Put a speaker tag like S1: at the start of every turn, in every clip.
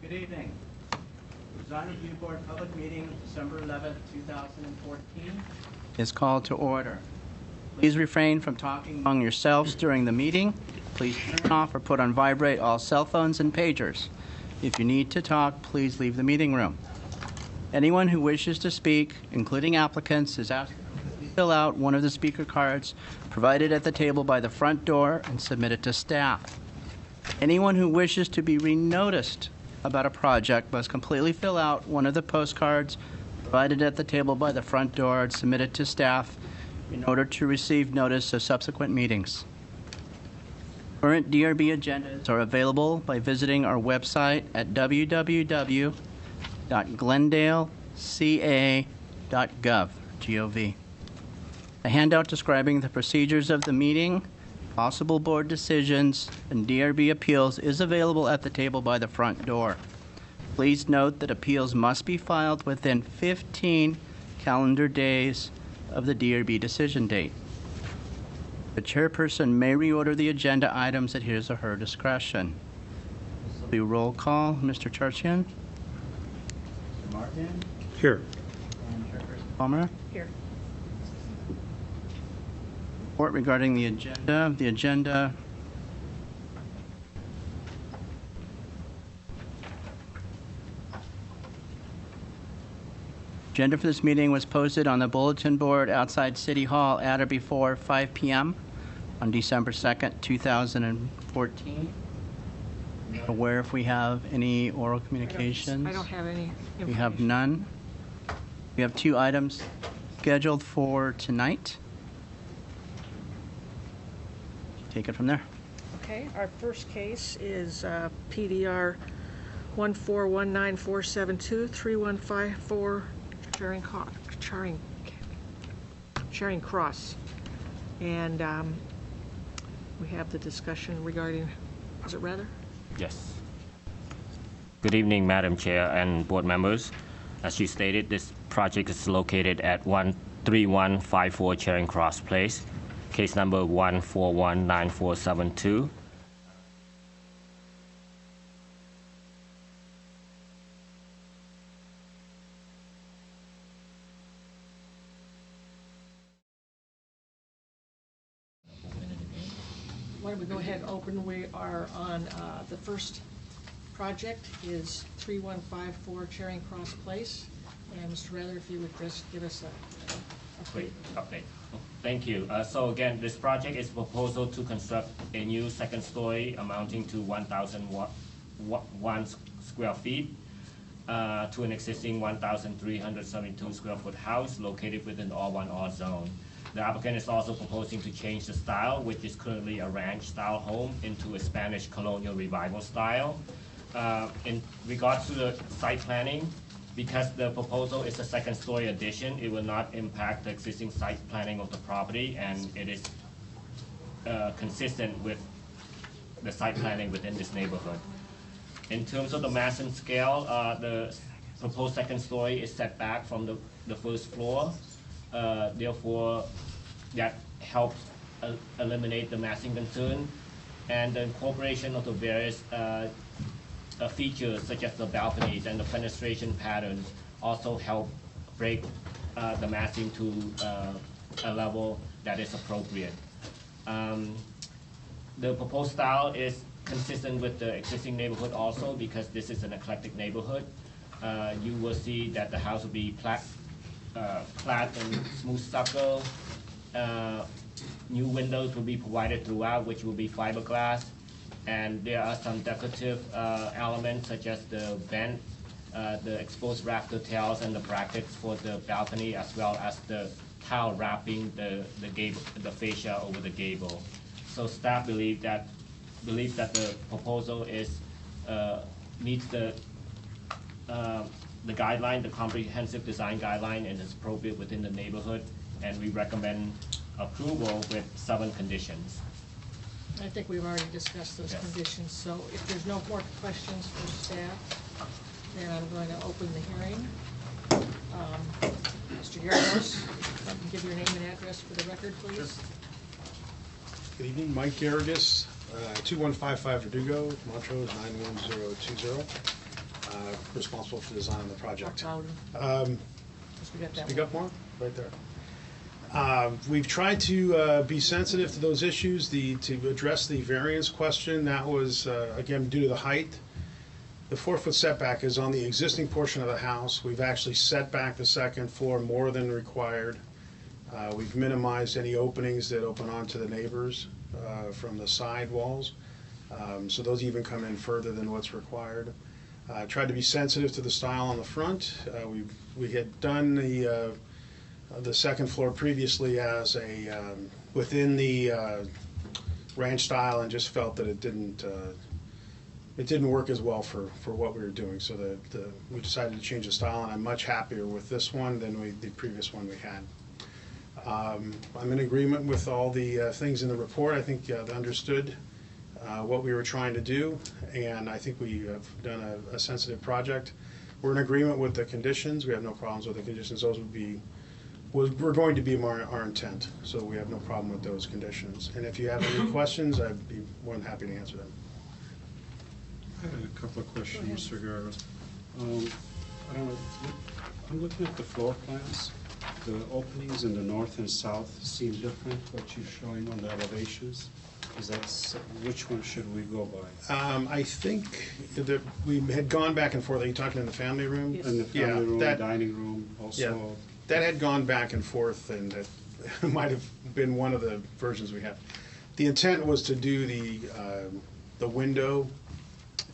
S1: Good evening. The Design Review Board public meeting of December 11th, 2014 is called to order. Please refrain from talking among yourselves during the meeting. Please turn off or put on vibrate all cell phones and pagers. If you need to talk, please leave the meeting room. Anyone who wishes to speak, including applicants, is asked to fill out one of the speaker cards provided at the table by the front door and submit it to staff. Anyone who wishes to be re-noticed about a project must completely fill out one of the postcards provided at the table by the front door and submit it to staff in order to receive notice of subsequent meetings. Current DRB agendas are available by visiting our website at www.glendaleca.gov. A handout describing the procedures of the meeting, possible board decisions, and DRB appeals is available at the table by the front door. Please note that appeals must be filed within 15 calendar days of the DRB decision date. The chairperson may reorder the agenda items at his or her discretion. This will be roll call. Mr. Charchian? Mr. Martin?
S2: Here.
S1: And Chairperson Palmer?
S3: Here.
S1: Report regarding the agenda. The agenda for this meeting was posted on the bulletin board outside City Hall at or before 5 p.m. on December 2nd, 2014. I'm not aware if we have any oral communications.
S3: I don't have any information.
S1: We have none. We have 2 items scheduled for tonight. Take it from there.
S3: Okay, our first case is PDR 1419472 3154 Charing Cross. And we have the discussion regarding, is it rather?
S4: Yes. Good evening, Madam Chair and board members. As you stated, this project is located at 13154 Charing Cross Place. Case number 1419472.
S3: Why don't we go ahead and open? We are on the first project is 3154 Charing Cross Place. And Mr. Rather, if you would just give us a
S4: Quick update. Thank you. So again, this project is a proposal to construct a new second story amounting to 1,001 square feet to an existing 1,372 square foot house located within the R1R zone. The applicant is also proposing to change the style, which is currently a ranch style home, into a Spanish colonial revival style. In regards to the site planning, because the proposal is a second story addition, it will not impact the existing site planning of the property, and it is consistent with the site planning within this neighborhood. In terms of the mass and scale, the proposed second story is set back from the first floor. Therefore, that helps eliminate the massing concern, and the incorporation of the various features such as the balconies and the fenestration patterns also help break the massing to a level that is appropriate. The proposed style is consistent with the existing neighborhood also, because this is an eclectic neighborhood. You will see that the house will be clad in smooth stucco. New windows will be provided throughout, which will be fiberglass. And there are some decorative elements such as the vent, the exposed rafter tails, and the brackets for the balcony, as well as the tile wrapping the gable, the fascia over the gable. So staff believe that the proposal is meets the guideline, the comprehensive design guideline, and is appropriate within the neighborhood. And we recommend approval with 7 conditions.
S3: I think we've already discussed those conditions, so if there's no more questions for staff, then I'm going to open the hearing. Mr. Garagos, if you can give your name and address for the record, please.
S2: Sure. Good evening, Mike Garagos, 2155 Verdugo, Montrose 91020. responsible for the design of the project.
S3: Talk louder. 'Cause we got that
S2: Speak
S3: one.
S2: up more, right there. We've tried to be sensitive to those issues, to address the variance question. That was, again, due to the height. The 4-foot setback is on the existing portion of the house. We've actually set back the second floor more than required. We've minimized any openings that open onto the neighbors from the side walls. So those even come in further than what's required. Tried to be sensitive to the style on the front. We had done the second floor previously as a within the ranch style, and just felt that it didn't work as well for what we were doing. So we decided to change the style, and I'm much happier with this one than the previous one we had. I'm in agreement with all the things in the report. I think they understood what we were trying to do, and I think we have done a sensitive project. We're in agreement with the conditions. We have no problems with the conditions. Those were going to be our intent, so we have no problem with those conditions. And if you have any questions, I'd be more than happy to answer them.
S5: I had a couple of questions, Mr. Guerrero. I don't know, I'm looking at the floor plans. The openings in the north and south seem different, what you're showing on the elevations. Which one should we go by?
S2: I think that we had gone back and forth. Are you talking in the family room?
S3: Yes.
S5: In the family room,
S2: that-
S5: dining room, also?
S2: That had gone back and forth, and that might have been one of the versions we had. The intent was to do the window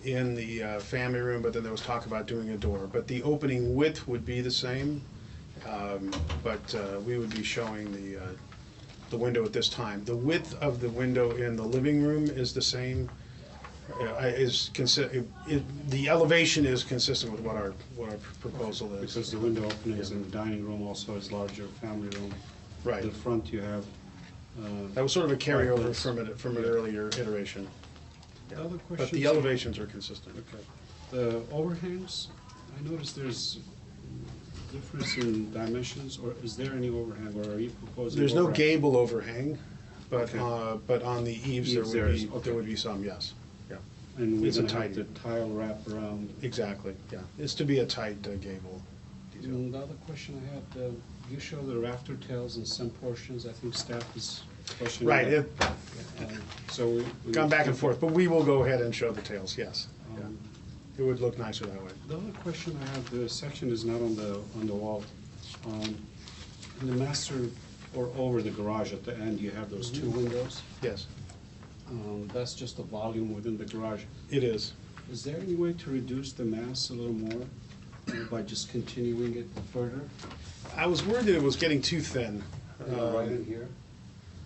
S2: in the family room, but then there was talk about doing a door. But the opening width would be the same, but we would be showing the window at this time. The width of the window in the living room is the same. The elevation is consistent with what our proposal is.
S5: Because the window openings in the dining room also is larger, family room.
S2: Right.
S5: The front you have.
S2: That was sort of a carryover
S5: fireplace.
S2: from an earlier iteration.
S5: The other
S2: But
S5: question.
S2: the elevations are consistent.
S5: Okay. The overhangs, I noticed there's difference in dimensions, or is there any overhang, or are you proposing?
S2: There's no
S5: overhang?
S2: gable overhang, but
S5: Okay.
S2: but on the eaves
S5: Eaves there is, okay.
S2: there would be some, yes. Yeah,
S5: And we're
S2: It's a
S5: gonna have
S2: tight-
S5: the tile wrap around.
S2: exactly, yeah. It's to be a tight gable detail.
S5: And the other question I had, you show the rafter tails in some portions, I think staff is questioning.
S2: Right,
S5: that. So we.
S2: gone back and forth, but we will go ahead and show the tails, yes. Yeah.
S5: Um,
S2: It would look nicer that way.
S5: The other question I have, the section is not on the wall. In the master, or over the garage at the end, you have those two windows.
S2: Yes,
S5: That's just the volume within the garage.
S2: it is.
S5: Is there any way to reduce the mass a little more by just continuing it further?
S2: I was worried that it was getting too thin.
S5: Right in here?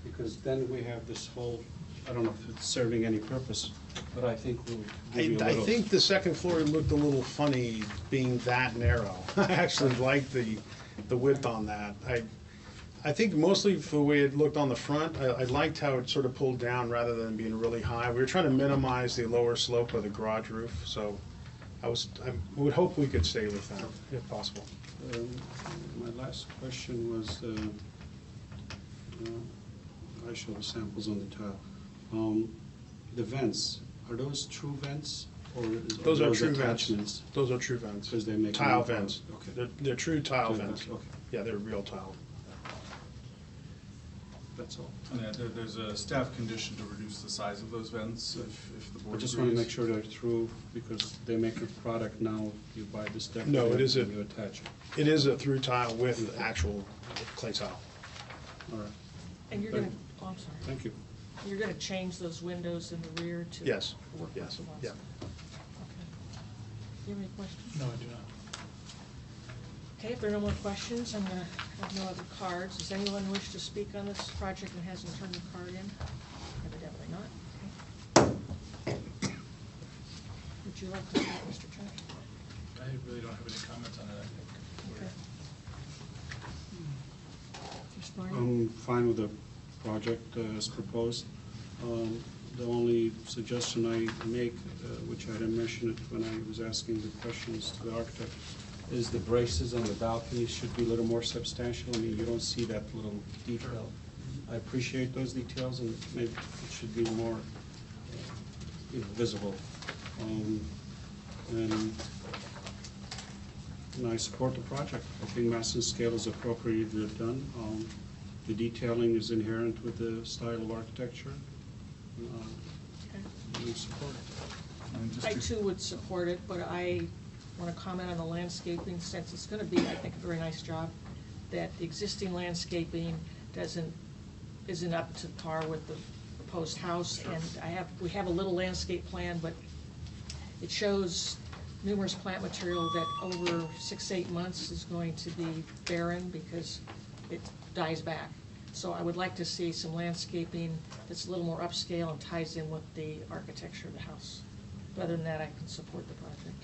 S5: Because then we have this whole, I don't know if it's serving any purpose, but I think we'll give you a
S2: I
S5: little.
S2: think the second floor looked a little funny being that narrow. I actually like the width on that. I think mostly for the way it looked on the front, I liked how it sort of pulled down rather than being really high. We were trying to minimize the lower slope of the garage roof, so I would hope we could stay with that if possible.
S5: My last question was, I show the samples on the tile. The vents, are those true vents, or
S2: Those are true
S5: attachments?
S2: vents. Those are true vents.
S5: Because they make
S2: Tile
S5: them-
S2: vents.
S5: Okay.
S2: They're true tile
S5: True
S2: vents.
S5: vents, okay.
S2: Yeah, they're real tile.
S5: That's all.
S6: And there's a staff condition to reduce the size of those vents if the
S5: I
S6: board
S5: just want to make
S6: agrees.
S5: sure they're true, because they make a product now, you buy this deck.
S2: No, it is
S5: and you attach it.
S2: It is a through tile with actual clay tile.
S5: All right,
S3: And you're gonna, oh, I'm sorry.
S5: thank you.
S3: You're gonna change those windows in the rear to
S2: Yes,
S3: work with
S2: yes,
S3: the ones?
S2: yeah.
S3: Okay. Do you have any questions?
S6: No, I do not.
S3: Okay, if there are no more questions, I'm gonna have no other cards. Does anyone wish to speak on this project and hasn't turned the card in? Evidently not. Okay. Would you like to speak, Mr. Judge?
S6: I really don't have any comments on it, I think.
S3: Okay. Mr. Barney?
S5: I'm fine with the project as proposed. The only suggestion I make, which I didn't mention it when I was asking the questions to the architect, is the braces on the balconies should be a little more substantial. I mean, you don't see that little detail. I appreciate those details, and maybe it should be more, visible. And and I support the project. I think mass and scale is appropriately done. The detailing is inherent with the style of architecture. We support it.
S3: I too would support it, but I want to comment on the landscaping, since it's going to be, I think, a very nice job, that the existing landscaping isn't up to par with the proposed house. And we have a little landscape plan, but it shows numerous plant material that over 6 to 8 months is going to be barren because it dies back. So I would like to see some landscaping that's a little more upscale and ties in with the architecture of the house. But other than that, I can support the project.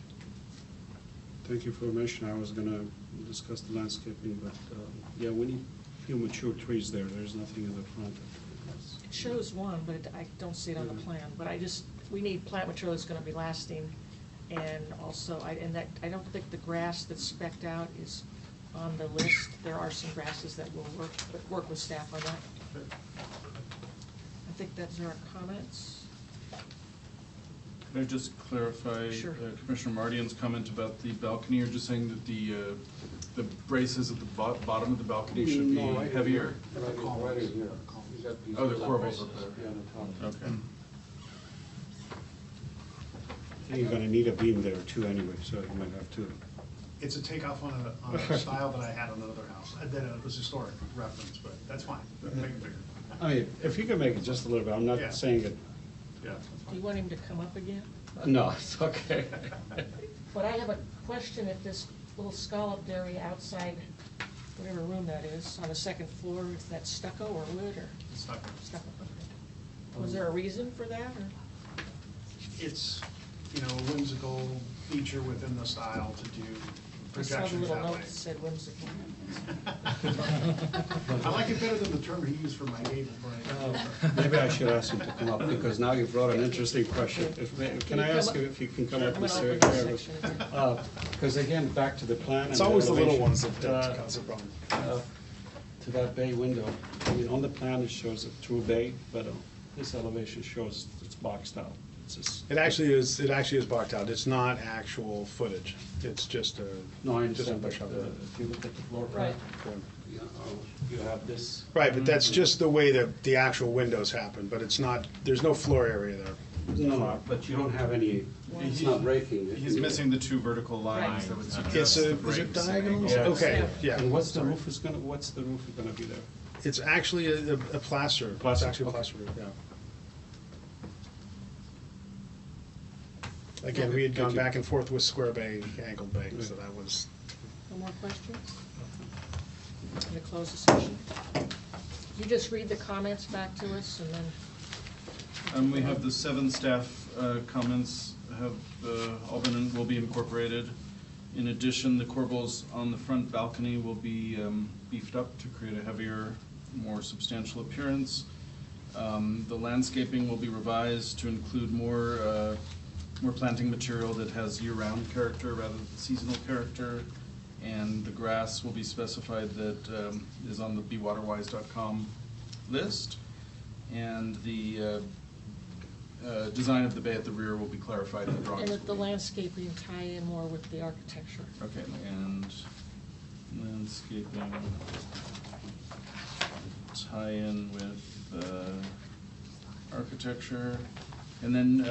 S5: Thank you for mentioning. I was going to discuss the landscaping, but yeah, we need a few mature trees there. There's nothing in the front.
S3: It shows one, but I don't see it on the plan. But we need plant material that's going to be lasting. And also, I don't think the grass that's spec'd out is on the list. There are some grasses that will work with staff on that. I think those are our comments.
S6: Can I just clarify
S3: Sure.
S6: Commissioner Mardian's comment about the balcony? You're just saying that the braces at the bottom of the balcony should be heavier?
S5: Right in here.
S6: Oh, the corbels up there.
S5: Yeah, on the top.
S6: Okay.
S5: I think you're going to need a beam there too anyway, so you might have to.
S2: It's a takeoff on a style that I had on another house. Then it was historic reference, but that's fine. Make it bigger.
S5: I mean, if you can make it just a little bit, I'm
S2: Yeah.
S5: not saying it.
S2: Yeah.
S3: Do you want him to come up again?
S5: No, it's okay.
S3: But I have a question at this little scalloped area outside, whatever room that is, on the second floor. Is that stucco or wood or
S2: Stucco.
S3: stucco? Okay. Was there a reason for that, or?
S2: It's, a whimsical feature within the style to do
S3: I saw the
S2: projections
S3: little
S2: that
S3: note
S2: way.
S3: that said whimsical.
S2: I like it better than the term he used for my gable frame.
S5: Maybe I should ask him to come up, because now you've brought an interesting question. Can I
S3: you
S5: ask
S3: come
S5: you if you can come
S3: Sure,
S5: up,
S3: I'm gonna
S5: Mr.
S3: open this
S5: Harris?
S3: section again.
S5: Because again, back to the plan.
S2: It's
S5: and
S2: always the little
S5: elevation,
S2: ones that cause a problem.
S5: To that bay window, I mean, on the plan it shows a true bay, but this elevation shows it's boxed out. It's just.
S2: It actually is blocked out. It's not actual footage. It's just a.
S5: No, I
S2: just a
S5: understand, but
S2: push up there.
S5: if you look at the floor
S3: Right.
S5: plan, you have this.
S2: Right, but that's just the way that the actual windows happen, but it's not, there's no floor area there.
S5: No, but you don't have any, it's not breaking.
S6: He's missing the two vertical lines
S3: Right.
S6: that would
S2: Is
S6: suggest the
S2: it
S6: breaks.
S2: diagonals?
S5: Yeah.
S2: Okay, yeah.
S5: And what's the roof gonna be there?
S2: It's actually a plaster. It's
S5: Plaster,
S2: actually a
S5: okay.
S2: plaster roof, yeah. Again, we had gone
S5: Thank you.
S2: back and forth with square bay, angled bay, so that was,
S3: No more questions? I'm going to close the session. You just read the comments back to us, and then...
S6: We have the 7 staff comments have will be incorporated. In addition, the corbels on the front balcony will be beefed up to create a heavier, more substantial appearance. The landscaping will be revised to include more planting material that has year-round character rather than seasonal character. And the grass will be specified that is on the bewaterwise.com list. And the design of the bay at the rear will be clarified in the drawings.
S3: And the landscaping tie in more with the architecture.
S6: Okay, and landscaping tie in with architecture. And then,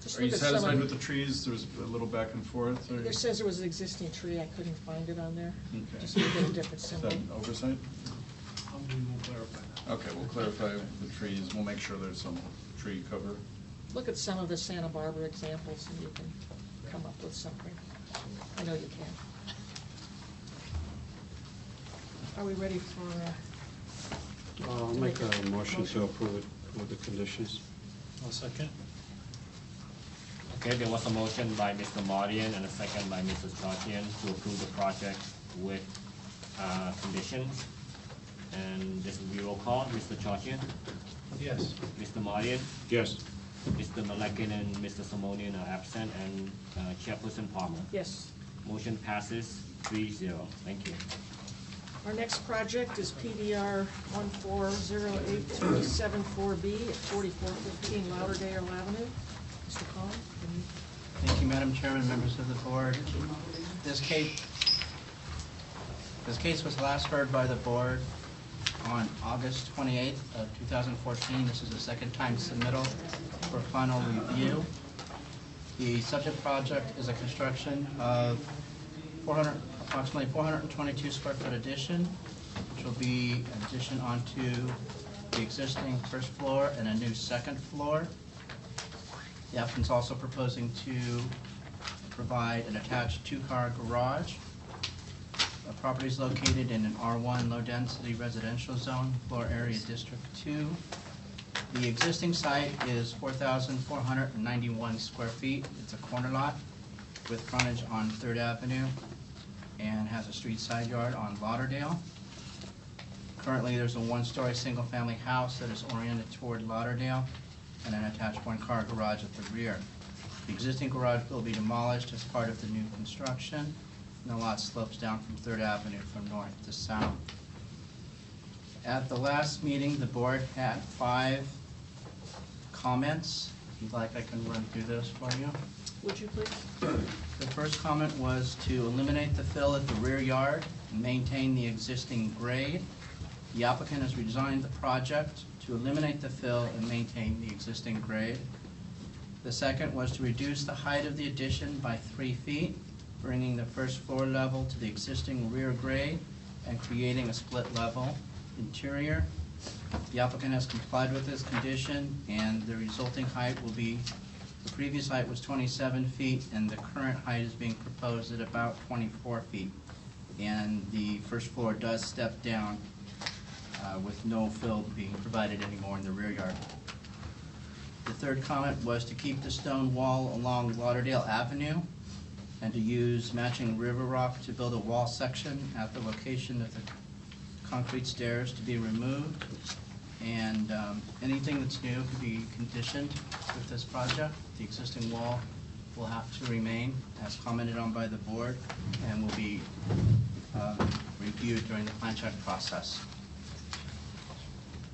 S3: Just
S6: are you
S3: look at some
S6: satisfied
S3: of-
S6: with the trees? There was a little back and forth, or?
S3: There says there was an existing tree, I couldn't find it on there.
S6: Okay.
S3: Just make it a different
S6: Is
S3: symbol.
S6: that an oversight?
S2: we will clarify that.
S6: Okay, we'll clarify the trees. We'll make sure there's some tree cover.
S3: Look at some of the Santa Barbara examples, and you can come up with something. I know you can. Are we ready for,
S5: I'll make a motion to approve it with the conditions.
S7: I'll second.
S4: Okay, there was a motion by Mr. Mardian and a second by Mrs. Chartian to approve the project with conditions. And this will be roll call. Mr. Chartian,
S7: Yes.
S4: Mr. Mardian,
S5: Yes.
S4: Mr. Malekin and Mr. Simonian are absent, and Chairperson Palmer.
S3: yes.
S4: Motion passes 3-0. Thank you.
S3: Our next project is PDR 1408274B at 4415 Lauderdale Avenue. Mr. Collins, can you...
S1: Thank you, Madam Chairman, members of the board. This case This case was last heard by the board on August 28th of 2014. This is the second time submittal for final review. The subject project is a construction of approximately 422 square foot addition, which will be an addition onto the existing first floor and a new second floor. The applicant's also proposing to provide an attached two-car garage. The property is located in an R1 low-density residential zone, floor area District 2. The existing site is 4,491 square feet. It's a corner lot with frontage on 3rd Avenue and has a street side yard on Lauderdale. Currently, there's a one-story single-family house that is oriented toward Lauderdale and an attached one-car garage at the rear. The existing garage will be demolished as part of the new construction, and the lot slopes down from 3rd Avenue from north to south. At the last meeting, the board had 5 comments. If you'd like, I can run through those for you.
S3: Would you please?
S1: The first comment was to eliminate the fill at the rear yard and maintain the existing grade. The applicant has redesigned the project to eliminate the fill and maintain the existing grade. The second was to reduce the height of the addition by 3 feet, bringing the first floor level to the existing rear grade and creating a split level interior. The applicant has complied with this condition, and the resulting height will be, the previous height was 27 feet, and the current height is being proposed at about 24 feet. And the first floor does step down with no fill being provided anymore in the rear yard. The third comment was to keep the stone wall along Lauderdale Avenue and to use matching river rock to build a wall section at the location of the concrete stairs to be removed. And anything that's new could be conditioned with this project. The existing wall will have to remain as commented on by the board and will be reviewed during the plan check process.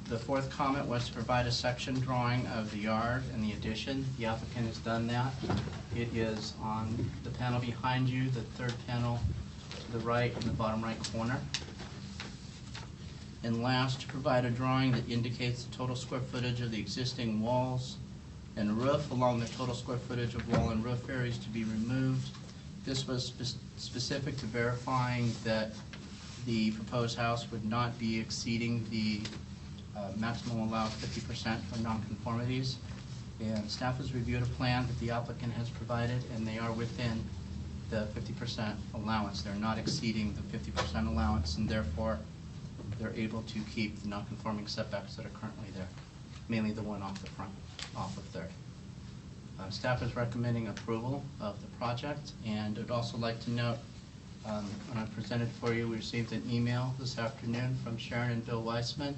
S1: The fourth comment was to provide a section drawing of the yard and the addition. The applicant has done that. It is on the panel behind you, the third panel to the right in the bottom right corner. And last, to provide a drawing that indicates the total square footage of the existing walls and roof along the total square footage of wall and roof areas to be removed. This was specific to verifying that the proposed house would not be exceeding the maximum allowed 50% for nonconformities. And staff has reviewed a plan that the applicant has provided, and they are within the 50% allowance. They're not exceeding the 50% allowance, and therefore they're able to keep the nonconforming setbacks that are currently there, mainly the one off the front, off of 3rd. Staff is recommending approval of the project, and I'd also like to note, when I presented for you, we received an email this afternoon from Sharon and Bill Weissman,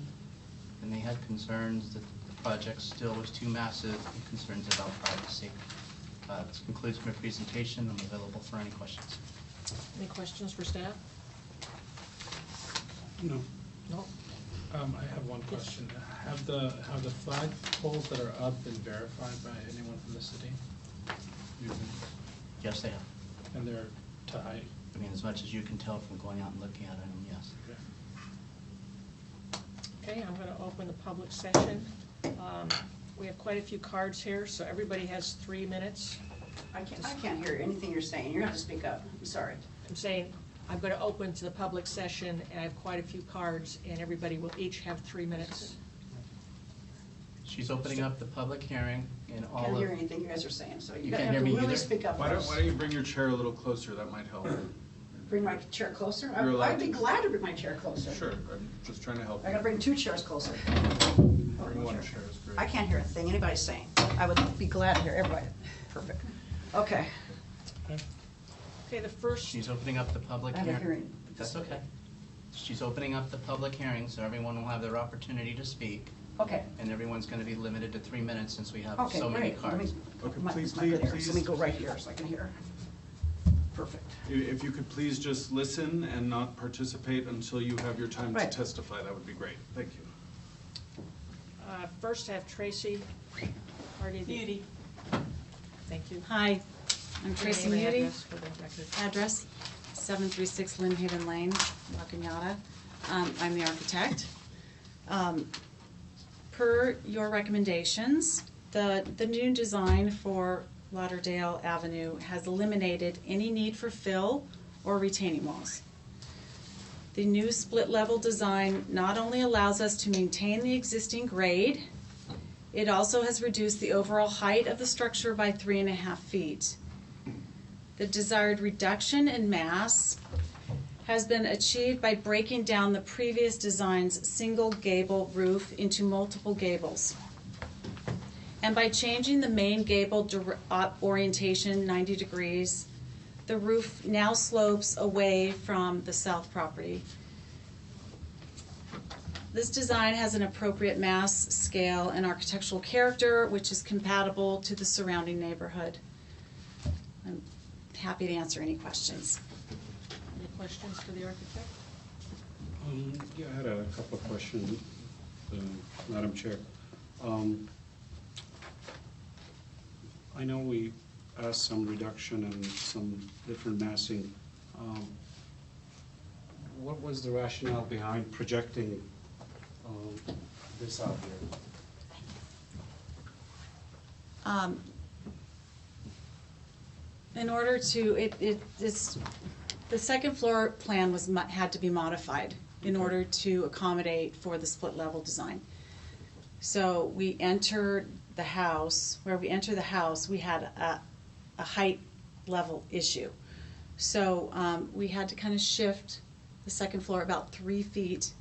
S1: and they had concerns that the project still was too massive and concerns about privacy. This concludes my presentation. I'm available for any questions.
S3: Any questions for staff?
S5: No.
S3: No?
S7: I have one question. Have the flag poles that are up been verified by anyone from the city?
S1: Yes, they have.
S7: And they're to height?
S1: I mean, as much as you can tell from going out and looking at them, yes.
S3: Okay, I'm going to open the public session. We have quite a few cards here, so everybody has 3 minutes.
S8: I can't hear anything you're saying. You're going to have to speak up. I'm sorry.
S3: I'm saying I'm going to open to the public session, and I have quite a few cards, and everybody will each have 3 minutes.
S1: She's opening up the public hearing in all
S8: Can't
S1: of...
S8: hear anything you guys are saying, so
S1: You
S8: you're going
S1: can't
S8: to
S1: hear
S8: have to
S1: me
S8: really
S1: either?
S8: speak up.
S6: Why don't you bring your chair a little closer? That might help.
S8: Bring my chair closer?
S6: You're allowed
S8: I'd be
S6: to.
S8: glad to bring my chair closer.
S6: Sure, I'm just trying to help
S8: I
S6: you.
S8: gotta bring 2 chairs closer.
S6: Bring one chair is great.
S8: I can't hear a thing anybody's saying. I would be glad to hear everybody. Perfect. Okay.
S3: Okay, the first,
S1: She's opening up the public
S8: I have a
S1: hearing.
S8: hearing.
S1: That's okay. She's opening up the public hearing, so everyone will have their opportunity to speak,
S8: Okay.
S1: and everyone's going to be limited to 3 minutes since we have
S8: Okay,
S1: so many
S8: great. Let me-
S1: cards.
S6: Okay,
S8: my-
S6: please,
S8: my good
S6: please,
S8: ears. Let me go right here so I can hear. Perfect.
S6: If you could please just listen and not participate until you have your time to
S8: Right.
S6: testify, that would be great. Thank you.
S3: first I have Tracy Hardy.
S9: Beauty.
S3: Thank you.
S9: Hi, I'm Tracy
S3: Name and
S9: Moody.
S3: address for the record.
S9: Address 736 Lynn Haven Lane, La Cañada. I'm the architect. Per your recommendations, the new design for Lauderdale Avenue has eliminated any need for fill or retaining walls. The new split-level design not only allows us to maintain the existing grade, it also has reduced the overall height of the structure by 3.5 feet. The desired reduction in mass has been achieved by breaking down the previous design's single gable roof into multiple gables, and by changing the main gable orientation 90 degrees. The roof now slopes away from the south property. This design has an appropriate mass, scale, and architectural character, which is compatible to the surrounding neighborhood. I'm happy to answer any questions.
S3: Any questions for the architect?
S5: Yeah, I had a couple of questions, Madam Chair. I know we asked some reduction and some different massing. What was the rationale behind projecting this out here?
S9: In order to, the second floor plan had to be modified in order to accommodate for the split level design. So we entered the house, where we enter the house, we had a height level issue. So we had to kind of shift the second floor about 3 feet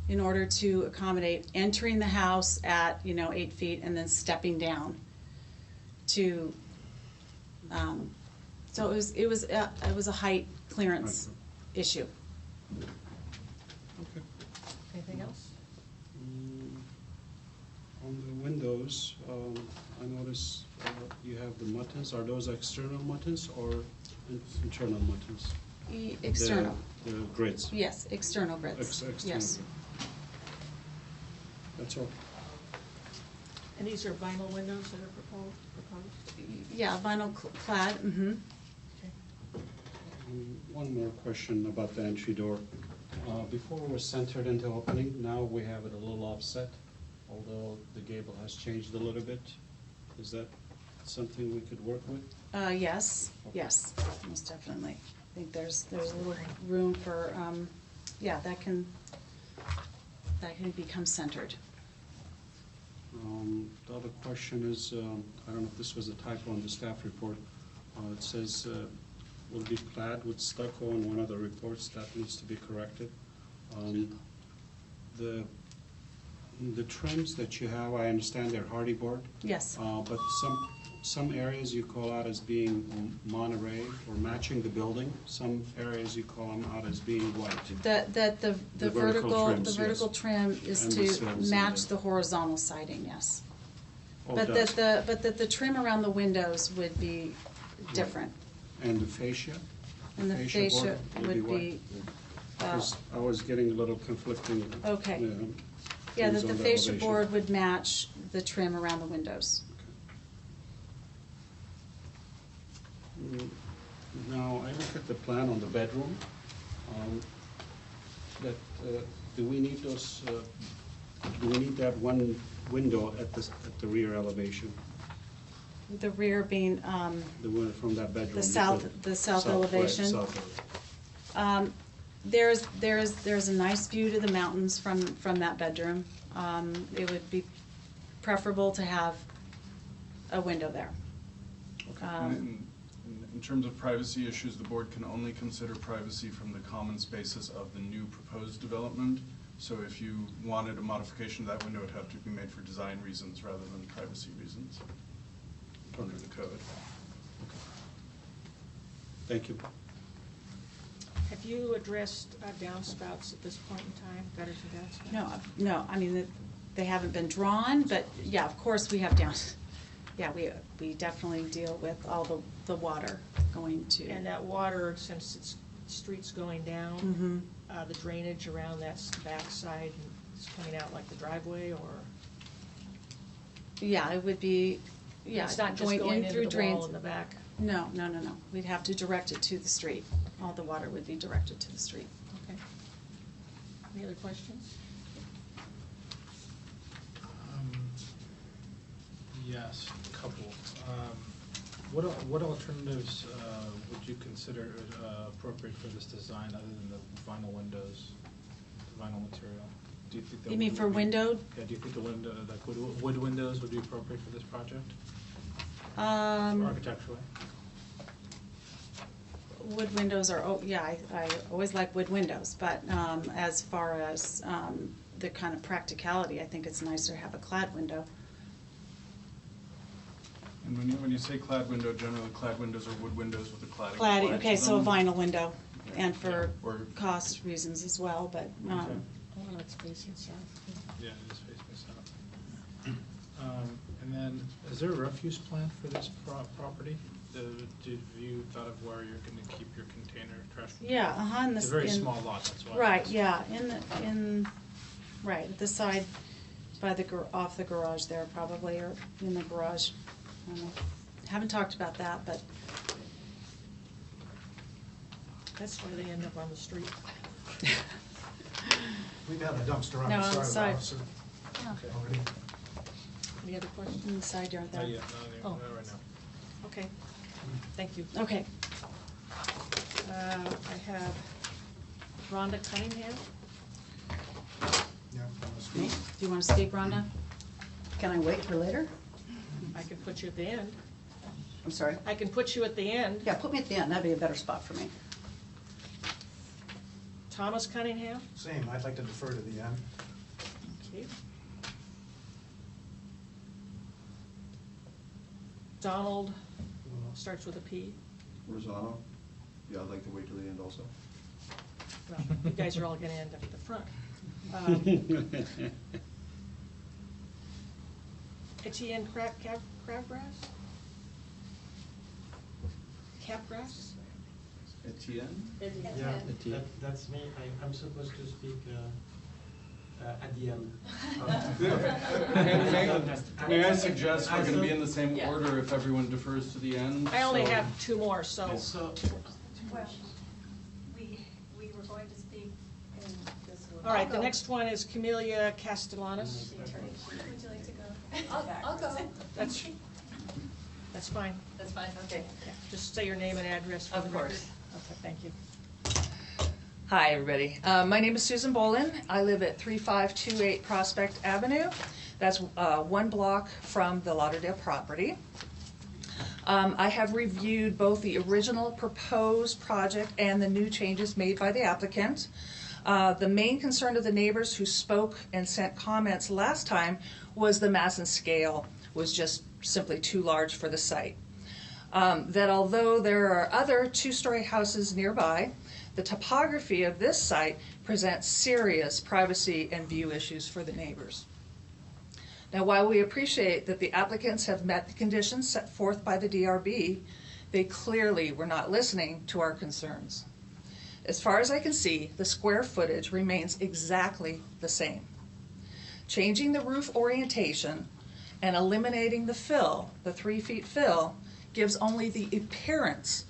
S9: in order to accommodate entering the house at 8 feet and then stepping down to. So it was a height clearance issue.
S5: Okay.
S3: Anything else?
S5: On the windows, I notice you have the muttons. Are those external muttons or internal muttons?
S9: External.
S5: The grids?
S9: Yes, external grids.
S5: External.
S9: Yes.
S5: That's all.
S3: And these are vinyl windows that are proposed?
S9: Yeah, vinyl clad. Mm-hmm.
S3: Okay.
S5: One more question about the entry door. Before it was centered into opening, now we have it a little offset, although the gable has changed a little bit. Is that something we could work with?
S9: Yes, yes, most definitely. I think there's a little room for, yeah, that can become centered.
S5: The other question is, I don't know if this was a typo on the staff report. It says will be clad with stucco in one of the reports. That needs to be corrected. The trims that you have, I understand they're hardy board.
S9: Yes.
S5: But some areas you call out as being Monterey or matching the building. Some areas you call them out as being white.
S9: The vertical
S5: trims,
S9: vertical
S5: yes.
S9: trim is
S5: And
S9: to
S5: the sills
S9: match
S5: and
S9: the horizontal siding. Yes.
S5: Oh,
S9: But
S5: it does.
S9: that the trim around the windows would be different.
S5: And the fascia?
S9: And the fascia would be,
S5: Because I was getting a little conflicting.
S9: Okay. yeah,
S5: things
S9: that the
S5: on
S9: fascia
S5: elevation.
S9: board would match the trim around the windows.
S5: Now, I look at the plan on the bedroom, do we need those, do we need that one window at the rear elevation?
S9: The rear being,
S5: The one from that bedroom?
S9: the south
S5: right,
S9: elevation.
S5: south elevation.
S9: There's a nice view to the mountains from that bedroom. It would be preferable to have a window there.
S6: In terms of privacy issues, the board can only consider privacy from the common spaces of the new proposed development. So if you wanted a modification of that window, it would have to be made for design reasons rather than privacy reasons under the code.
S5: Thank you.
S3: Have you addressed downspouts at this point in time, gutters and downspouts?
S9: No, I mean, they haven't been drawn, but yeah, of course we have yeah, we definitely deal with all the water going to.
S3: And that water, since it's streets going down, the drainage around that backside is coming out like the driveway, or?
S9: Yeah, it would be, yeah,
S3: It's not just
S9: going
S3: going
S9: in
S3: into
S9: through
S3: the
S9: drains.
S3: wall in the back?
S9: No. We'd have to direct it to the street all the water would be directed to the street.
S3: Okay. Any other questions?
S7: Yes, a couple. What alternatives would you consider appropriate for this design other than the vinyl windows, the vinyl material? Do you think that
S9: You mean
S7: would
S9: for
S7: be-
S9: window?
S7: Yeah, do you think the window, like wood windows would be appropriate for this project? Architecturally?
S9: Wood windows are, oh, yeah, I always like wood windows, but as far as the kind of practicality, I think it's nicer to have a clad window.
S6: And when you say clad window, generally clad windows are wood windows with a cladding
S9: Clad,
S6: applied
S9: okay,
S6: to
S9: so a
S6: them.
S9: vinyl window, and for
S6: Or-
S9: cost reasons as well, but,
S3: Oh, no, it's facing south.
S7: Yeah, it is facing south. And then, is there a refuse plan for this property? Have you thought of where you're gonna keep your container, trash container?
S9: yeah, uh-huh.
S7: It's a very small lot, that's why.
S9: Right, yeah, right, at the side, by the, off the garage there probably, or in the garage. I don't know. Haven't talked about that, but,
S3: That's why they end up on the street.
S10: We've had a dumpster on
S9: No,
S10: the
S9: on the
S10: side of the
S9: side.
S10: house
S9: yeah,
S10: already.
S3: Any other questions?
S9: in the side yard
S7: Not
S9: there.
S7: yet,
S3: Oh.
S7: not right now.
S3: Okay, thank you.
S9: Okay,
S3: I have Rhonda Cunningham.
S10: Yeah, on the street.
S9: do you want to speak, Rhonda?
S8: Can I wait for later?
S3: I can put you at the end.
S8: I'm sorry.
S3: I can put you at the end.
S8: Yeah, put me at the end, that'd be a better spot for me.
S3: Thomas Cunningham.
S10: Same, I'd like to defer to the end.
S3: Okay. Donald, starts with a P.
S11: Rosano? Yeah, I'd like to wait till the end also.
S3: Well, you guys are all gonna end up at the front. Etienne Crabgrass? Capgrass?
S6: Etienne?
S12: Yeah, that's me. I'm supposed to speak at the end.
S6: May I suggest we're going to be in the same order if everyone defers to the end?
S3: I only
S6: so-
S3: have two more, so.
S13: Well, we were going to speak in this one.
S3: All right, the next one is Camelia Castellanos.
S13: Would you like to go? I'll go.
S3: That's fine.
S13: That's fine, okay.
S3: Yeah, just say your name and address for the
S13: Of
S3: record.
S13: course.
S3: Okay, thank you.
S13: Hi, everybody. My name is Susan Bolin. I live at 3528 Prospect Avenue. That's one block from the Lauderdale property. I have reviewed both the original proposed project and the new changes made by the applicant. The main concern of the neighbors who spoke and sent comments last time was the mass and scale was just simply too large for the site. That although there are other two-story houses nearby, the topography of this site presents serious privacy and view issues for the neighbors. Now, while we appreciate that the applicants have met the conditions set forth by the DRB, they clearly were not listening to our concerns. As far as I can see, the square footage remains exactly the same. Changing the roof orientation and eliminating the fill, the 3 feet fill, gives only the appearance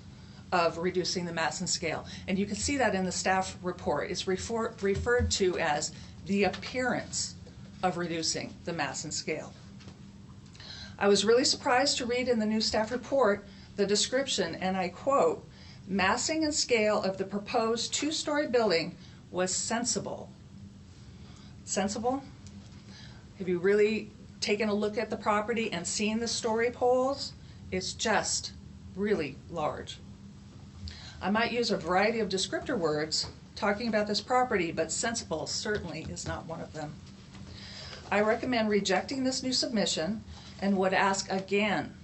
S13: of reducing the mass and scale. And you can see that in the staff report. It's referred to as the appearance of reducing the mass and scale. I was really surprised to read in the new staff report the description, and I quote, "Massing and scale of the proposed two-story building was sensible." Sensible? Have you really taken a look at the property and seen the story poles? It's just really large. I might use a variety of descriptor words talking about this property, but sensible certainly is not one of them. I recommend rejecting this new submission and would ask again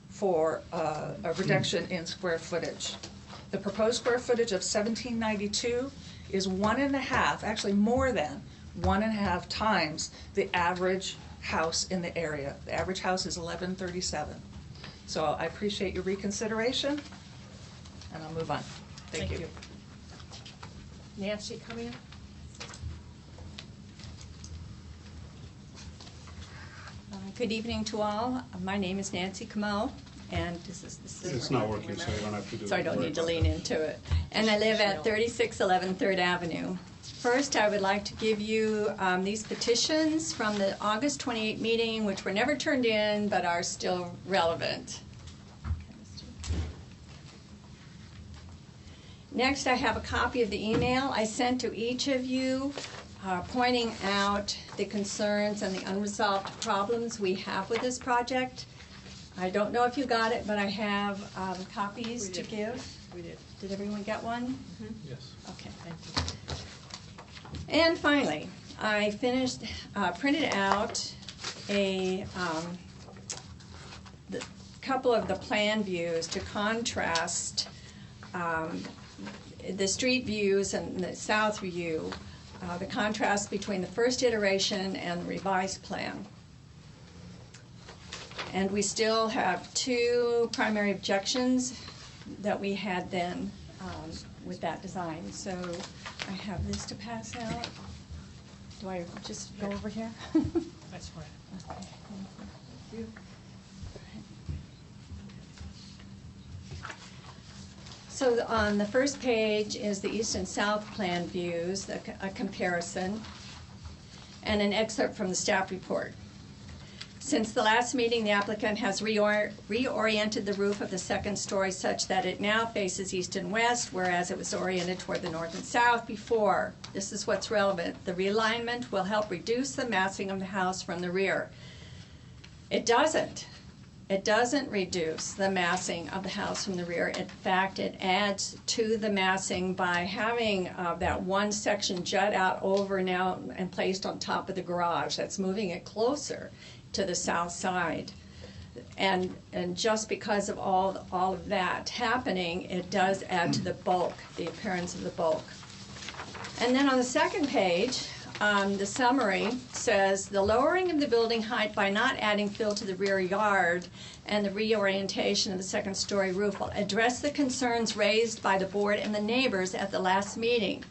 S13: for a reduction in square footage. The proposed square footage of 1792 is 1.5, actually more than 1.5 times the average house in the area. The average house is 1137. So I appreciate your reconsideration, and I'll move on. Thank you.
S3: Nancy, come in.
S14: Good evening to all. My name is Nancy Kamel, and this is
S5: It's not working, so you don't have to do it.
S14: so I don't need to lean into it. and I live at 3611 3rd Avenue. First, I would like to give you these petitions from the August 28 meeting, which were never turned in but are still relevant. Next, I have a copy of the email I sent to each of you pointing out the concerns and the unresolved problems we have with this project. I don't know if you got it, but I have copies to give.
S3: We did.
S14: Did everyone get one?
S3: Mm-hmm.
S7: Yes.
S14: Okay, thank you. And finally, I printed out a couple of the plan views to contrast the street views and the south view, the contrast between the first iteration and the revised plan. And we still have two primary objections that we had then with that design. So I have this to pass out. Do I just go over here?
S3: That's fine.
S14: Okay, thank you. So on the first page is the east and south plan views, a comparison, and an excerpt from the staff report. Since the last meeting, the applicant has reoriented the roof of the second story such that it now faces east and west, whereas it was oriented toward the north and south before. This is what's relevant. The realignment will help reduce the massing of the house from the rear. It doesn't. It doesn't reduce the massing of the house from the rear. In fact, it adds to the massing by having that one section jut out over now and placed on top of the garage. That's moving it closer to the south side. And just because of all of that happening, it does add to the bulk, the appearance of the bulk. And then on the second page, the summary says, the lowering of the building height by not adding fill to the rear yard and the reorientation of the second story roof will address the concerns raised by the board and the neighbors at the last meeting,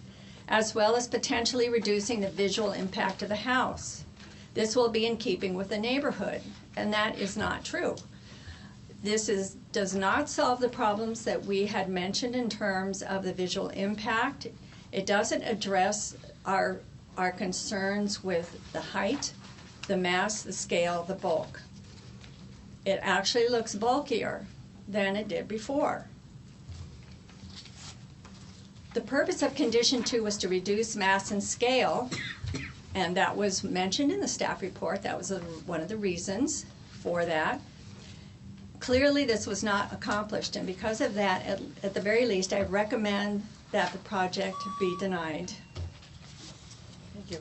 S14: as well as potentially reducing the visual impact of the house. This will be in keeping with the neighborhood, and that is not true. This does not solve the problems that we had mentioned in terms of the visual impact. It doesn't address our concerns with the height, the mass, the scale, the bulk. It actually looks bulkier than it did before. The purpose of condition 2 was to reduce mass and scale, and that was mentioned in the staff report. That was one of the reasons for that. Clearly, this was not accomplished, and because of that, at the very least, I recommend that the project be denied.
S3: Thank you.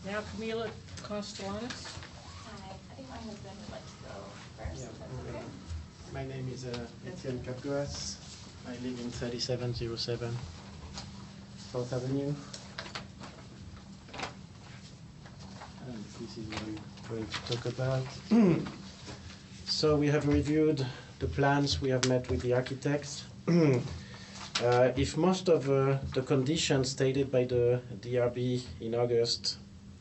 S3: Now Camila Castellanos.
S15: Hi, I think my husband would like to go first.
S12: Yeah,
S15: if that's okay.
S12: My name is Etienne Capuas. I live in 3707 4th Avenue. And this is what we're going to talk about. So we have reviewed the plans, we have met with the architects. If most of the conditions stated by the DRB in August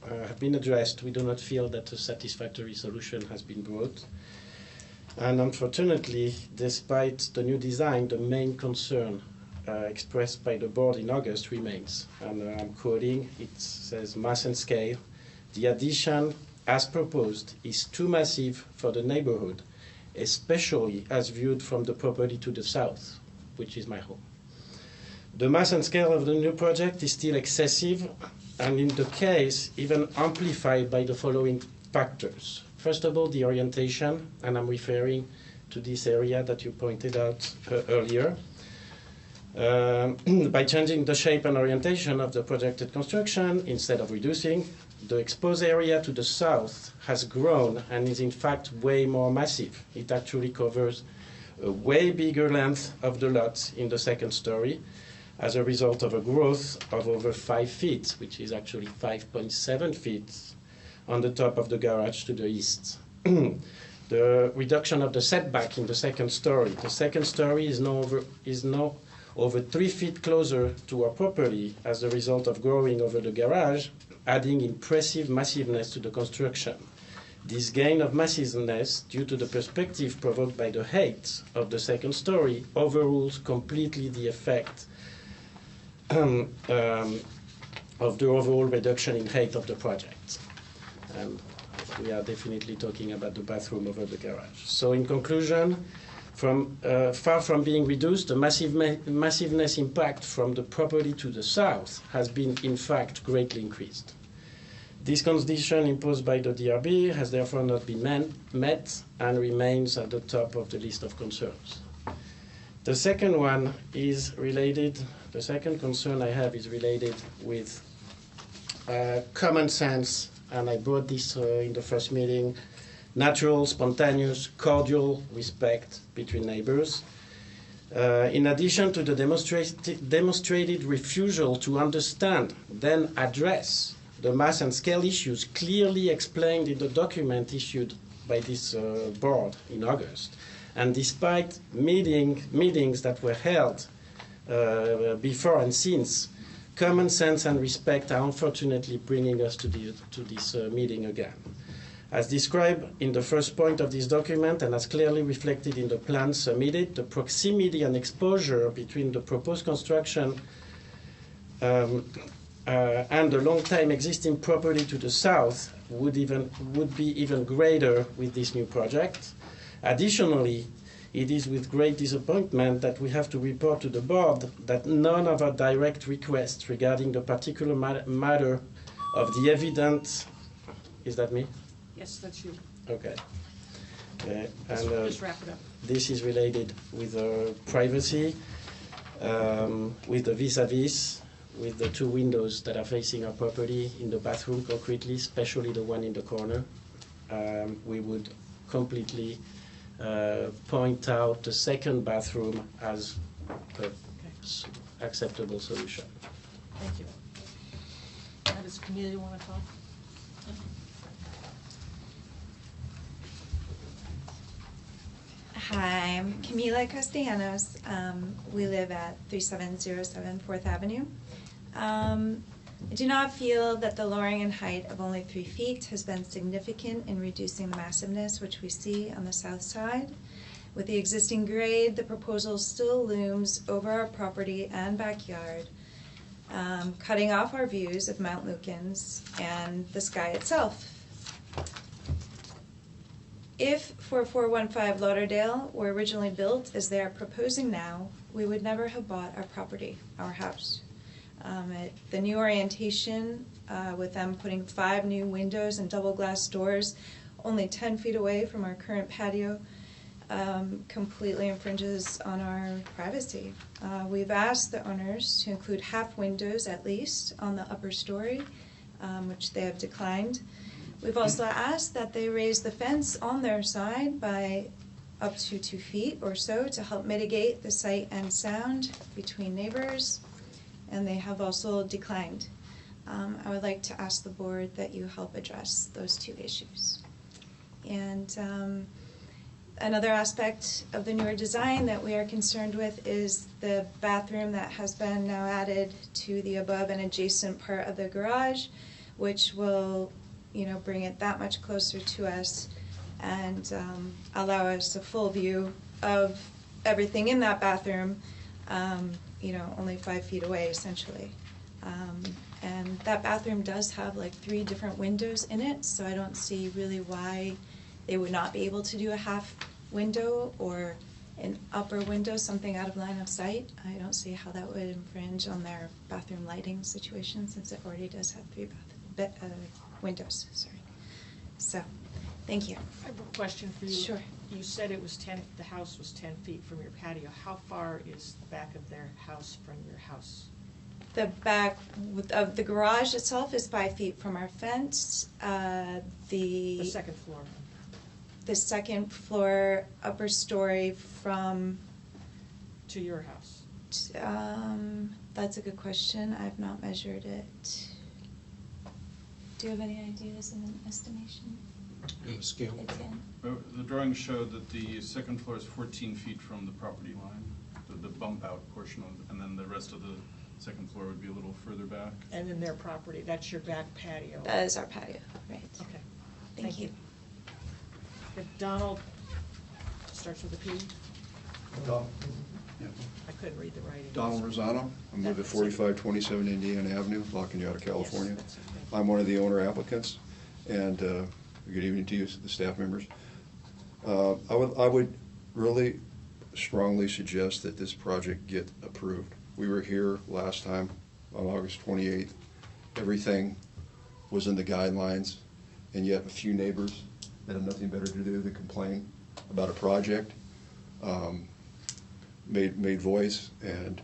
S12: have been addressed, we do not feel that a satisfactory solution has been brought. And unfortunately, despite the new design, the main concern expressed by the board in August remains. And I'm quoting, it says, mass and scale. The addition, as proposed, is too massive for the neighborhood, especially as viewed from the property to the south, which is my home. The mass and scale of the new project is still excessive, and in the case, even amplified by the following factors. First of all, the orientation, and I'm referring to this area that you pointed out earlier. By changing the shape and orientation of the projected construction, instead of reducing, the exposed area to the south has grown and is in fact way more massive. It actually covers a way bigger length of the lot in the second story as a result of a growth of over 5 feet, which is actually 5.7 feet on the top of the garage to the east. The reduction of the setback in the second story. The second story is now over 3 feet closer to our property as a result of growing over the garage, adding impressive massiveness to the construction. This gain of massiveness, due to the perspective provoked by the height of the second story, overrules completely the effect of the overall reduction in height of the project. And we are definitely talking about the bathroom over the garage. So in conclusion, far from being reduced, the massiveness impact from the property to the south has been, in fact, greatly increased. This condition imposed by the DRB has therefore not been met and remains at the top of the list of concerns. The second one is related, the second concern I have is related with common sense, and I brought this in the first meeting, natural, spontaneous, cordial respect between neighbors. In addition to the demonstrated refusal to understand, then address the mass and scale issues clearly explained in the document issued by this board in August. And despite meetings that were held before and since, common sense and respect are unfortunately bringing us to this meeting again. As described in the first point of this document and as clearly reflected in the plan submitted, the proximity and exposure between the proposed construction and the long-time existing property to the south would be even greater with this new project. Additionally, it is with great disappointment that we have to report to the board that none of our direct requests regarding the particular matter of the evident... Is that me?
S3: Yes, that's you.
S12: Okay.
S3: Just wrap it up.
S12: This is related with privacy, with the vis-a-vis, with the two windows that are facing our property in the bathroom concretely, especially the one in the corner. We would completely point out the second bathroom as an acceptable solution.
S3: Thank you. Now, does Camille want to talk?
S15: Hi, I'm Camila Castellanos. We live at 3707 4th Avenue. I do not feel that the lowering in height of only 3 feet has been significant in reducing the massiveness which we see on the south side. With the existing grade, the proposal still looms over our property and backyard, cutting off our views of Mount Lukens and the sky itself. If 4415 Lauderdale were originally built as they are proposing now, we would never have bought our property, our house. The new orientation, with them putting 5 new windows and double glass doors only 10 feet away from our current patio, completely infringes on our privacy. We've asked the owners to include half windows at least on the upper story, which they have declined. We've also asked that they raise the fence on their side by up to 2 feet or so to help mitigate the sight and sound between neighbors, and they have also declined. I would like to ask the board that you help address those 2 issues. And another aspect of the newer design that we are concerned with is the bathroom that has been now added to the above and adjacent part of the garage, which will bring it that much closer to us and allow us a full view of everything in that bathroom, only 5 feet away, essentially. And that bathroom does have like 3 different windows in it, so I don't see really why they would not be able to do a half window or an upper window, something out of line of sight. I don't see how that would infringe on their bathroom lighting situation, since it already does have 3 windows. Sorry. So, thank you.
S3: I have a question for you.
S15: Sure.
S3: You said it was the house was 10 feet from your patio. How far is the back of their house from your house?
S15: The back of the garage itself is 5 feet from our fence.
S3: The second floor.
S15: The second floor, upper story from...
S3: To your house.
S15: That's a good question. I've not measured it. Do you have any ideas of an estimation?
S5: Scale.
S15: It's in.
S6: The drawings showed that the second floor is 14 feet from the property line, the bump out portion of, and then the rest of the second floor would be a little further back.
S3: And in their property, that's your back patio.
S15: That is our patio, right.
S3: Okay.
S15: Thank you.
S3: Donald, starts with a P. I couldn't read the writing.
S11: Donald Rosano. I live at 4527 Indiana Avenue, La Cañada, California.
S3: Yes, that's okay.
S11: I'm one of the owner applicants, and good evening to you, the staff members. I would really strongly suggest that this project get approved. We were here last time on August 28th. Everything was in the guidelines, and yet a few neighbors that have nothing better to do than complain about a project made voice, and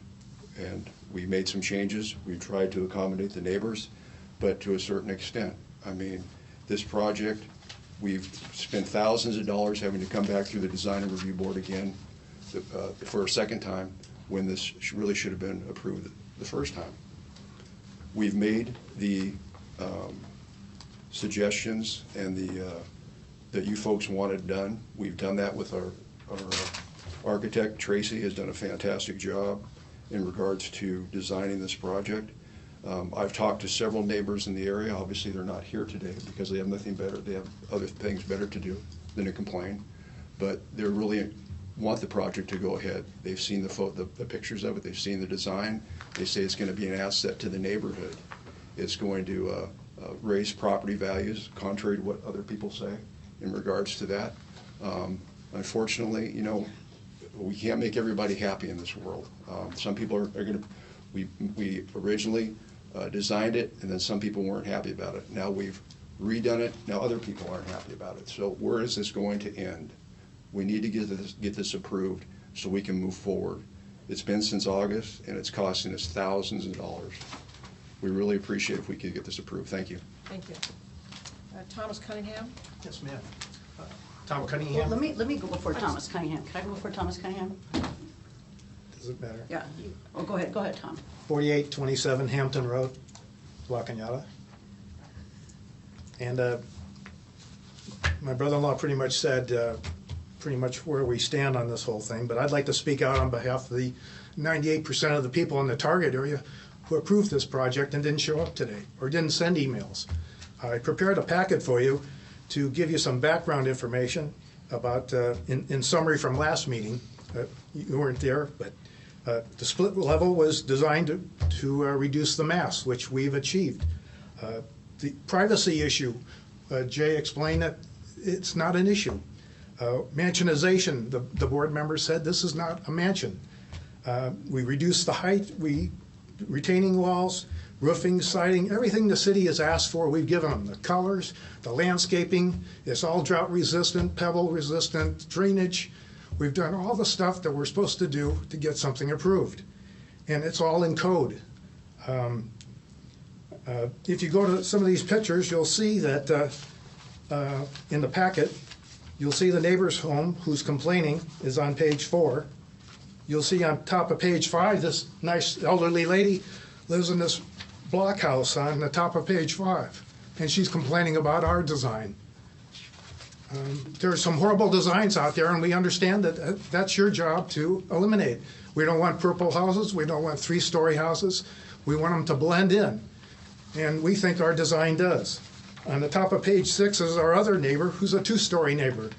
S11: we made some changes. We tried to accommodate the neighbors, but to a certain extent. I mean, this project, we've spent thousands of dollars having to come back through the design and review board again for a second time, when this really should have been approved the first time. We've made the suggestions and that you folks wanted done. We've done that with our architect. Tracy has done a fantastic job in regards to designing this project. I've talked to several neighbors in the area. Obviously, they're not here today because they have nothing better. They have other things better to do than to complain. But they really want the project to go ahead. They've seen the pictures of it. They've seen the design. They say it's going to be an asset to the neighborhood. It's going to raise property values, contrary to what other people say in regards to that. Unfortunately, you know, we can't make everybody happy in this world. Some people are going to, we originally designed it, and then some people weren't happy about it. Now we've redone it. Now other people aren't happy about it. So where is this going to end? We need to get this approved so we can move forward. It's been since August, and it's costing us thousands of dollars. We really appreciate if we could get this approved. Thank you.
S3: Thank you. Thomas Cunningham?
S10: Yes, ma'am. Tom
S8: Well,
S10: Cunningham?
S8: let me go before Thomas Cunningham. Can I go before Thomas Cunningham?
S10: Does it matter?
S8: Yeah. Oh, go ahead, Tom.
S10: 4827 Hampton Road, La Cañada. And my brother-in-law pretty much said pretty much where we stand on this whole thing, but I'd like to speak out on behalf of the 98% of the people in the target area who approved this project and didn't show up today or didn't send emails. I prepared a packet for you to give you some background information about, in summary from last meeting. You weren't there, but the split level was designed to reduce the mass, which we've achieved. The privacy issue, Jay explained that it's not an issue. Mansionization, the board member said this is not a mansion. We reduced the height, retaining walls, roofing, siding, everything the city has asked for, we've given them. The colors, the landscaping, it's all drought resistant, pebble resistant, drainage. We've done all the stuff that we're supposed to do to get something approved. And it's all in code. If you go to some of these pictures, you'll see that in the packet, you'll see the neighbor's home who's complaining is on page 4. You'll see on top of page 5, this nice elderly lady lives in this blockhouse on the top of page 5, and she's complaining about our design. There are some horrible designs out there, and we understand that that's your job to eliminate. We don't want purple houses. We don't want 3-story houses. We want them to blend in, and we think our design does. On the top of page 6 is our other neighbor, who's a 2-story neighbor.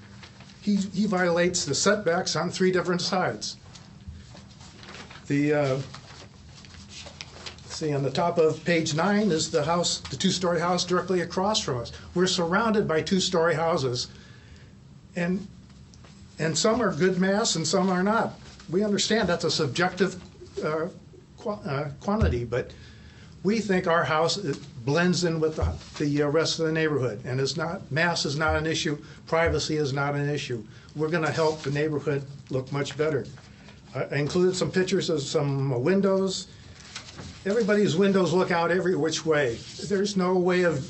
S10: He violates the setbacks on 3 different sides. See, on the top of page 9 is the house, the 2-story house directly across from us. We're surrounded by 2-story houses, and some are good mass and some are not. We understand that's a subjective quantity, but we think our house blends in with the rest of the neighborhood, and it's not, mass is not an issue, privacy is not an issue. We're going to help the neighborhood look much better. I included some pictures of some windows. Everybody's windows look out every which way. There's no way of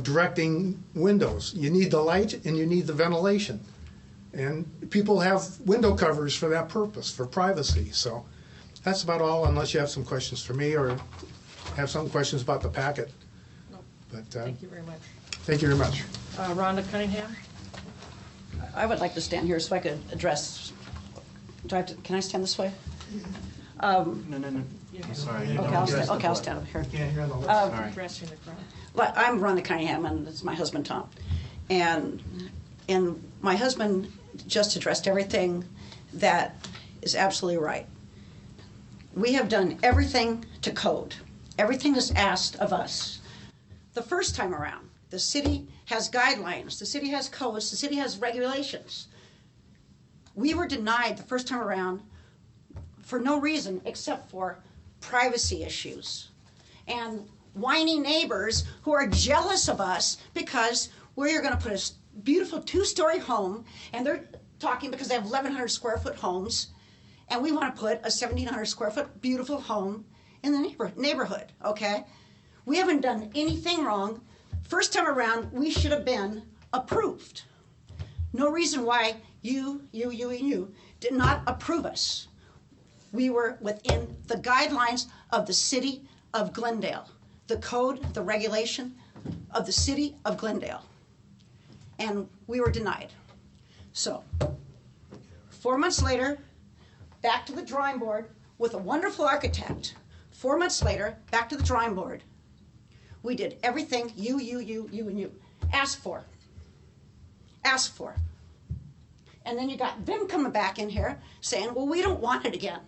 S10: directing windows. You need the light and you need the ventilation. And people have window covers for that purpose, for privacy. So that's about all, unless you have some questions for me or have some questions about the packet.
S3: No.
S10: But,
S3: Thank you very much.
S10: Thank you very much.
S3: Rhonda Cunningham?
S8: I would like to stand here so I could address. Do I have to, can I stand this way?
S6: No. Sorry.
S8: Okay, I'll stand up here.
S10: Can't hear the list.
S3: Addressing the crowd.
S8: I'm Rhonda Cunningham, and it's my husband, Tom. And And my husband just addressed everything that is absolutely right. We have done everything to code. Everything is asked of us. The first time around, the city has guidelines, the city has codes, the city has regulations. We were denied the first time around for no reason except for privacy issues and whiny neighbors who are jealous of us because we're going to put a beautiful 2-story home, and they're talking because they have 1,100 square foot homes, and we want to put a 1,700 square foot beautiful home in the neighborhood, okay? We haven't done anything wrong. First time around, we should have been approved. No reason why you did not approve us. We were within the guidelines of the city of Glendale, the code, the regulation of the city of Glendale. And we were denied. So, 4 months later, back to the drawing board with a wonderful architect. 4 months later, back to the drawing board. We did everything you asked for. Asked for. And then you got them coming back in here saying, well, we don't want it again.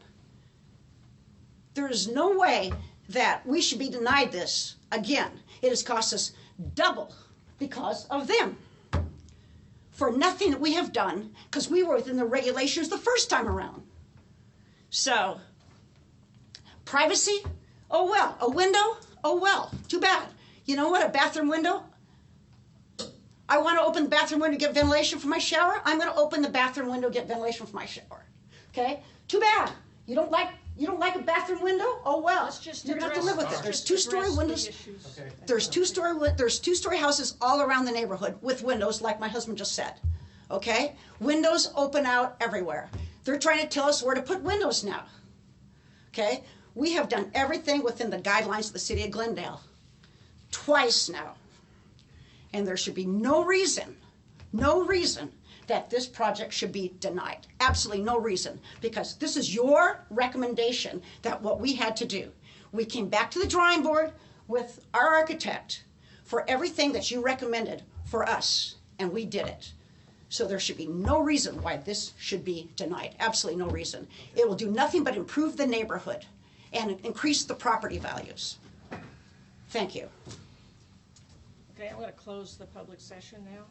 S8: There is no way that we should be denied this again. It has cost us double because of them. For nothing that we have done, because we were within the regulations the first time around. So, privacy? Oh well. A window? Oh well. Too bad. You know what? A bathroom window? I want to open the bathroom window to get ventilation for my shower. I'm going to open the bathroom window to get ventilation for my shower. Okay? Too bad. You don't like a bathroom window? Oh well. You're going to have to live with it. There's 2-story windows.
S3: Okay.
S8: There's 2-story houses all around the neighborhood with windows, like my husband just said. Okay? Windows open out everywhere. They're trying to tell us where to put windows now. Okay? We have done everything within the guidelines of the city of Glendale. Twice now. And there should be no reason that this project should be denied. Absolutely no reason. Because this is your recommendation that what we had to do. We came back to the drawing board with our architect for everything that you recommended for us, and we did it. So there should be no reason why this should be denied. Absolutely no reason. It will do nothing but improve the neighborhood and increase the property values. Thank you.
S3: Okay, I'm going to close the public session now.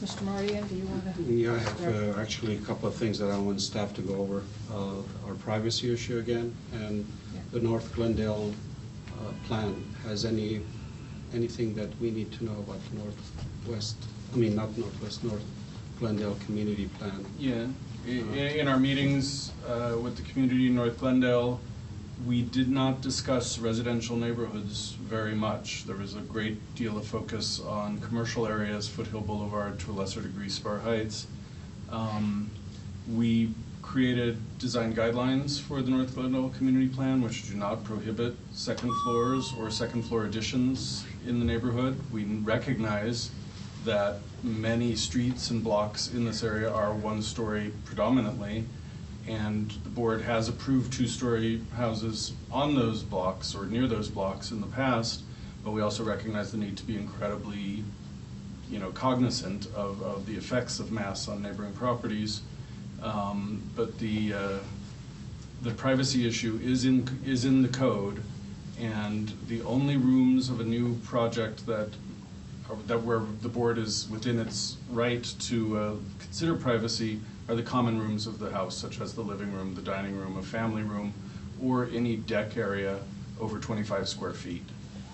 S3: Mr. Mardian, do you want to?
S5: Yeah, I have actually a couple of things that I want staff to go over. Our privacy issue again, and the North Glendale plan. Has anything that we need to know about North Glendale community plan?
S6: Yeah, in our meetings with the community in North Glendale, we did not discuss residential neighborhoods very much. There was a great deal of focus on commercial areas, Foothill Boulevard, to a lesser degree Spar Heights. We created design guidelines for the North Glendale Community Plan, which do not prohibit second floors or second floor additions in the neighborhood. We recognize that many streets and blocks in this area are 1-story predominantly, and the board has approved 2-story houses on those blocks or near those blocks in the past, but we also recognize the need to be incredibly, cognizant of the effects of mass on neighboring properties. But the privacy issue is in the code, and the only rooms of a new project that where the board is within its right to consider privacy are the common rooms of the house, such as the living room, the dining room, a family room, or any deck area over 25 square feet.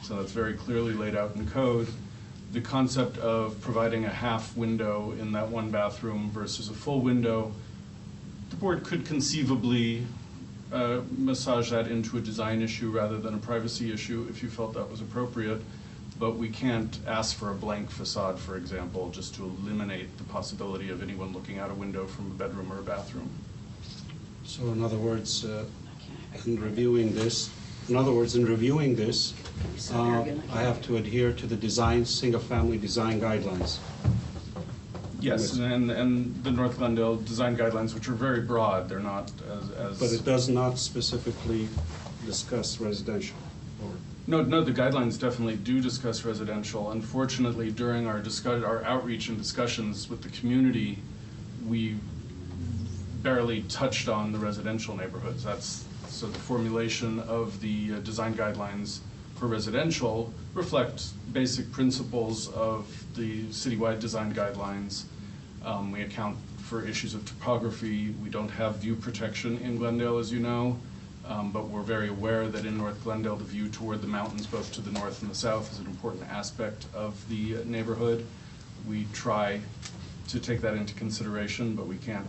S6: So that's very clearly laid out in code. The concept of providing a half window in that one bathroom versus a full window, the board could conceivably massage that into a design issue rather than a privacy issue if you felt that was appropriate. But we can't ask for a blank facade, for example, just to eliminate the possibility of anyone looking out a window from a bedroom or a bathroom.
S5: So in other words, in reviewing this, I have to adhere to the single-family design guidelines.
S6: Yes, and the North Glendale design guidelines, which are very broad, they're not as...
S5: But it does not specifically discuss residential, or...
S6: No, the guidelines definitely do discuss residential. Unfortunately, during our outreach and discussions with the community, we barely touched on the residential neighborhoods. So the formulation of the design guidelines for residential reflect basic principles of the citywide design guidelines. We account for issues of topography. We don't have view protection in Glendale, as you know. But we're very aware that in North Glendale, the view toward the mountains, both to the north and the south, is an important aspect of the neighborhood. We try to take that into consideration, but we can't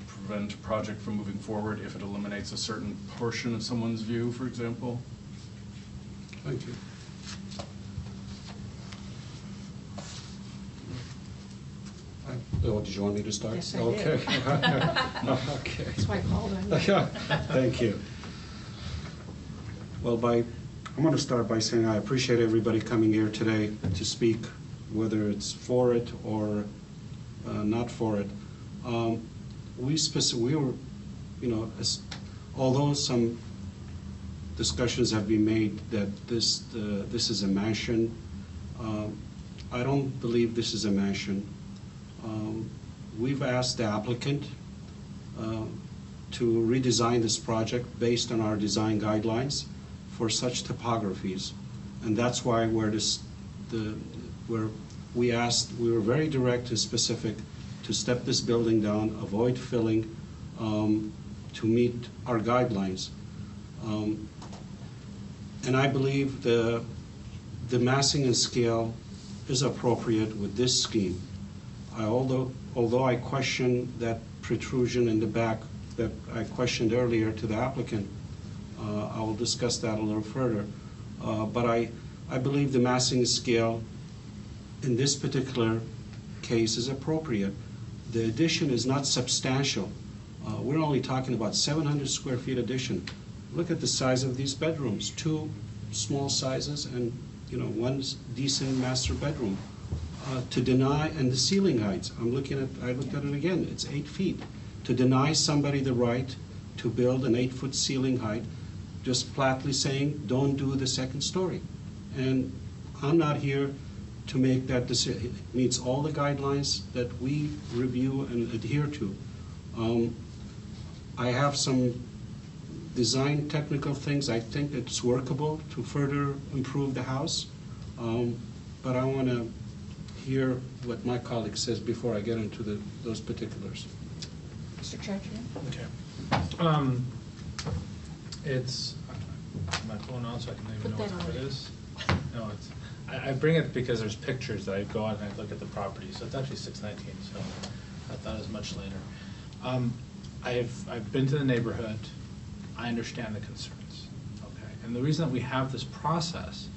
S6: prevent a project from moving forward if it eliminates a certain portion of someone's view, for example.
S5: Thank you. Oh, did you want me to start?
S3: Yes, I
S5: okay.
S3: did.
S5: Okay.
S3: That's why I called on you.
S5: Thank you. Well, I'm going to start by saying I appreciate everybody coming here today to speak, whether it's for it or not for it. We were, although some discussions have been made that this is a mansion, I don't believe this is a mansion. We've asked the applicant to redesign this project based on our design guidelines for such topographies, and that's why we were very direct and specific to step this building down, avoid filling, to meet our guidelines. And I believe the massing and scale is appropriate with this scheme. Although I question that protrusion in the back that I questioned earlier to the applicant, I will discuss that a little further. But I believe the massing scale in this particular case is appropriate. The addition is not substantial. We're only talking about 700 square feet addition. Look at the size of these bedrooms, 2 small sizes and one decent master bedroom. To deny, and the ceiling heights, I looked at it again, it's 8 feet. To deny somebody the right to build an 8-foot ceiling height, just flatly saying, don't do the second story. And I'm not here to make that decision. It meets all the guidelines that we review and adhere to. I have some design technical things I think it's workable to further improve the house, but I want to hear what my colleague says before I get into those particulars.
S3: Mr. Churchill?
S7: Okay. It's my phone on, so I can even know what time it is. No, I bring it because there's pictures that I go out and I look at the property, so it's actually 6:19. So I thought it was much later. I've been to the neighborhood. I understand the concerns. Okay, and the reason that we have this process,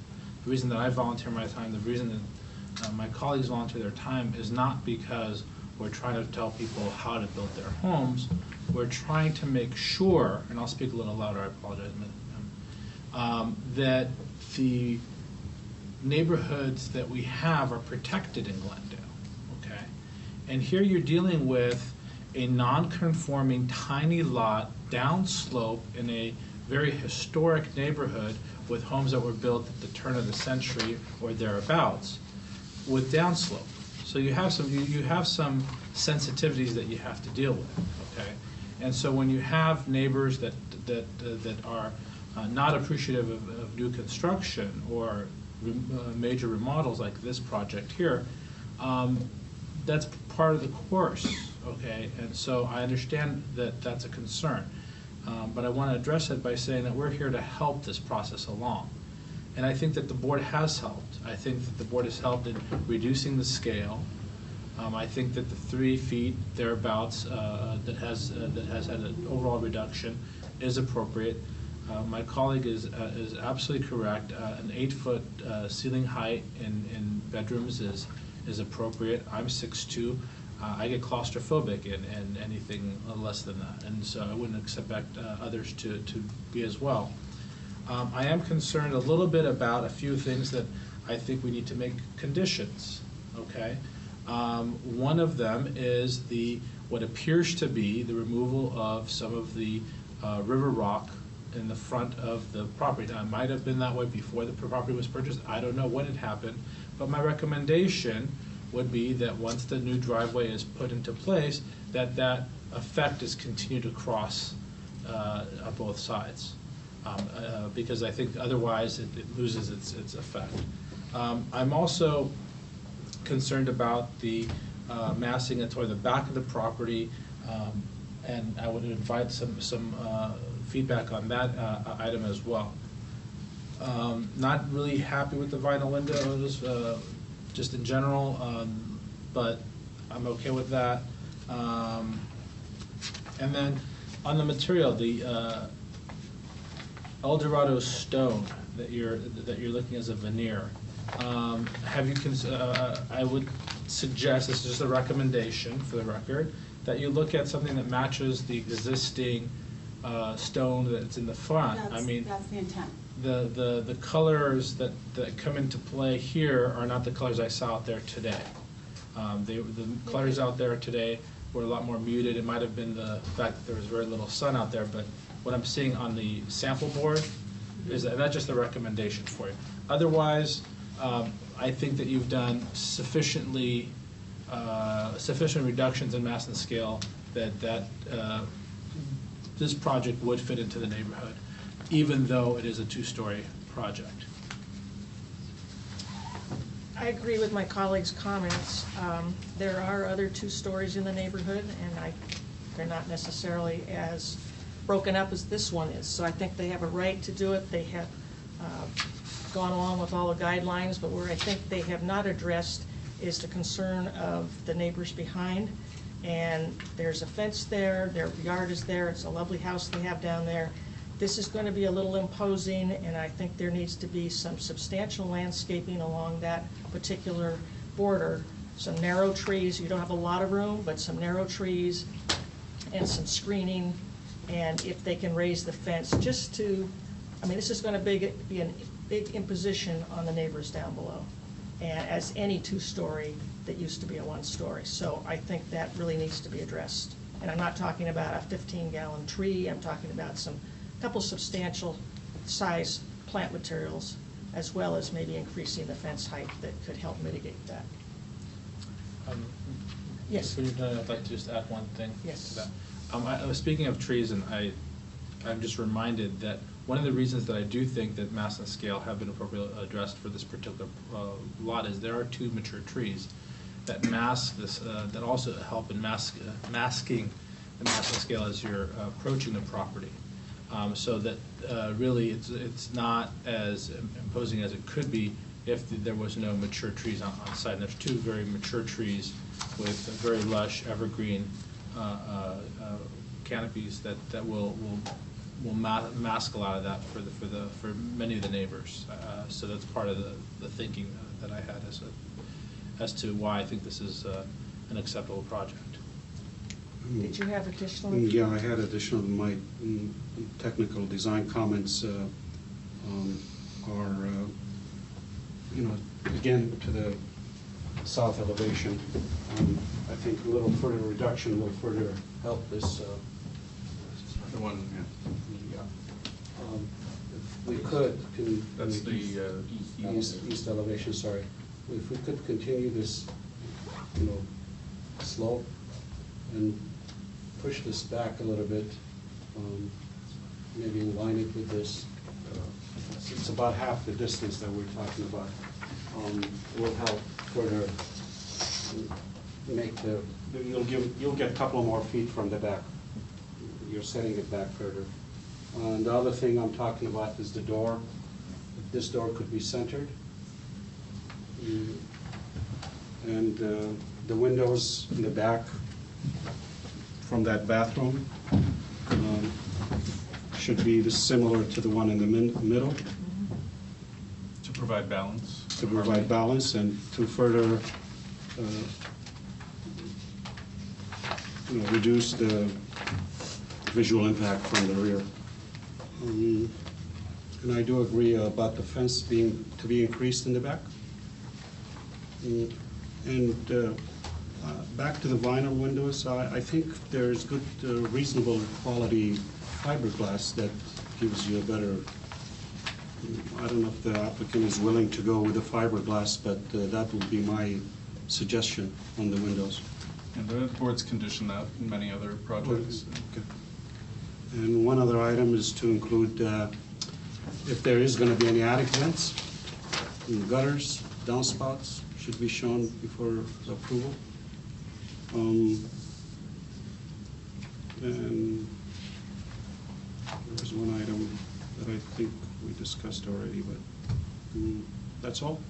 S7: the reason that I volunteer my time, the reason that my colleagues volunteer their time is not because we're trying to tell people how to build their homes. We're trying to make sure, and I'll speak a little louder, I apologize, that the neighborhoods that we have are protected in Glendale, okay? And here you're dealing with a non-conforming tiny lot downslope in a very historic neighborhood with homes that were built at the turn of the century or thereabouts, with downslope. So you have some sensitivities that you have to deal with, okay? And so when you have neighbors that are not appreciative of new construction or major remodels like this project here, that's part of the course, okay? And so I understand that that's a concern, but I want to address it by saying that we're here to help this process along. And I think that the board has helped. I think that the board has helped in reducing the scale. I think that the 3 feet thereabouts that has had an overall reduction is appropriate. My colleague is absolutely correct. An 8-foot ceiling height in bedrooms is appropriate. I'm 6'2". I get claustrophobic in anything less than that, and so I wouldn't expect others to be as well. I am concerned a little bit about a few things that I think we need to make conditions, okay? One of them is what appears to be the removal of some of the river rock in the front of the property. Now, it might have been that way before the property was purchased. I don't know when it happened, but my recommendation would be that once the new driveway is put into place, that effect is continued across on both sides. Because I think otherwise it loses its effect. I'm also concerned about the massing toward the back of the property, and I would invite some feedback on that item as well. Not really happy with the vinyl windows, just in general, but I'm okay with that. And then on the material, the Eldorado stone that you're looking as a veneer. Have you? I would suggest, this is just a recommendation for the record, that you look at something that matches the existing stone that's in the front.
S9: That's the intent.
S7: The colors that come into play here are not the colors I saw out there today. The colors out there today were a lot more muted. It might have been the fact that there was very little sun out there, but what I'm seeing on the sample board is that's just a recommendation for you. Otherwise, I think that you've done sufficient reductions in mass and scale that this project would fit into the neighborhood, even though it is a two-story project.
S3: I agree with my colleague's comments. There are other two stories in the neighborhood, and they're not necessarily as broken up as this one is. So I think they have a right to do it. They have gone along with all the guidelines, but where I think they have not addressed is the concern of the neighbors behind. And there's a fence there, their yard is there, it's a lovely house they have down there. This is going to be a little imposing, and I think there needs to be some substantial landscaping along that particular border. Some narrow trees, you don't have a lot of room, but some narrow trees and some screening. And if they can raise the fence, just to, I mean, this is going to be a big imposition on the neighbors down below, and as any two-story that used to be a one-story. So I think that really needs to be addressed. And I'm not talking about a 15-gallon tree. I'm talking about a couple substantial size plant materials, as well as maybe increasing the fence height that could help mitigate that. Yes.
S7: When you're done, I'd like to just add one thing.
S3: Yes.
S7: To that. I was speaking of trees, and I'm just reminded that one of the reasons that I do think that mass and scale have been appropriately addressed for this particular lot is there are two mature trees that mask this, that also help in masking the mass and scale as you're approaching the property. So that really it's not as imposing as it could be if there was no mature trees on site. And there's two very mature trees with very lush evergreen canopies that will mask a lot of that for many of the neighbors. So that's part of the thinking that I had as to why I think this is an acceptable project.
S3: Did you have additional?
S5: Yeah, I had additional. My technical design comments are, again, to the south elevation. I think a little further reduction will further help this.
S6: The one,
S5: yeah. If we could,
S6: that's the
S5: east elevation. Sorry, if we could continue this, slope and push this back a little bit, maybe line it with this. It's about half the distance that we're talking about. It will help further make you'll get a couple more feet from the back. You're setting it back further. And the other thing I'm talking about is the door. This door could be centered. And the windows in the back from that bathroom should be similar to the one in the middle.
S6: To provide balance.
S5: To provide balance and to further reduce the visual impact from the rear. And I do agree about the fence to be increased in the back. And back to the vinyl windows, I think there's good, reasonable quality fiberglass that gives you a better, I don't know if the applicant is willing to go with the fiberglass, but that would be my suggestion on the windows.
S6: And the board's conditioned that in many other projects.
S5: Okay. And one other item is to include, if there is going to be any attic vents, gutters, downspouts, should be shown before approval. And there's one item that I think we discussed already, but that's all.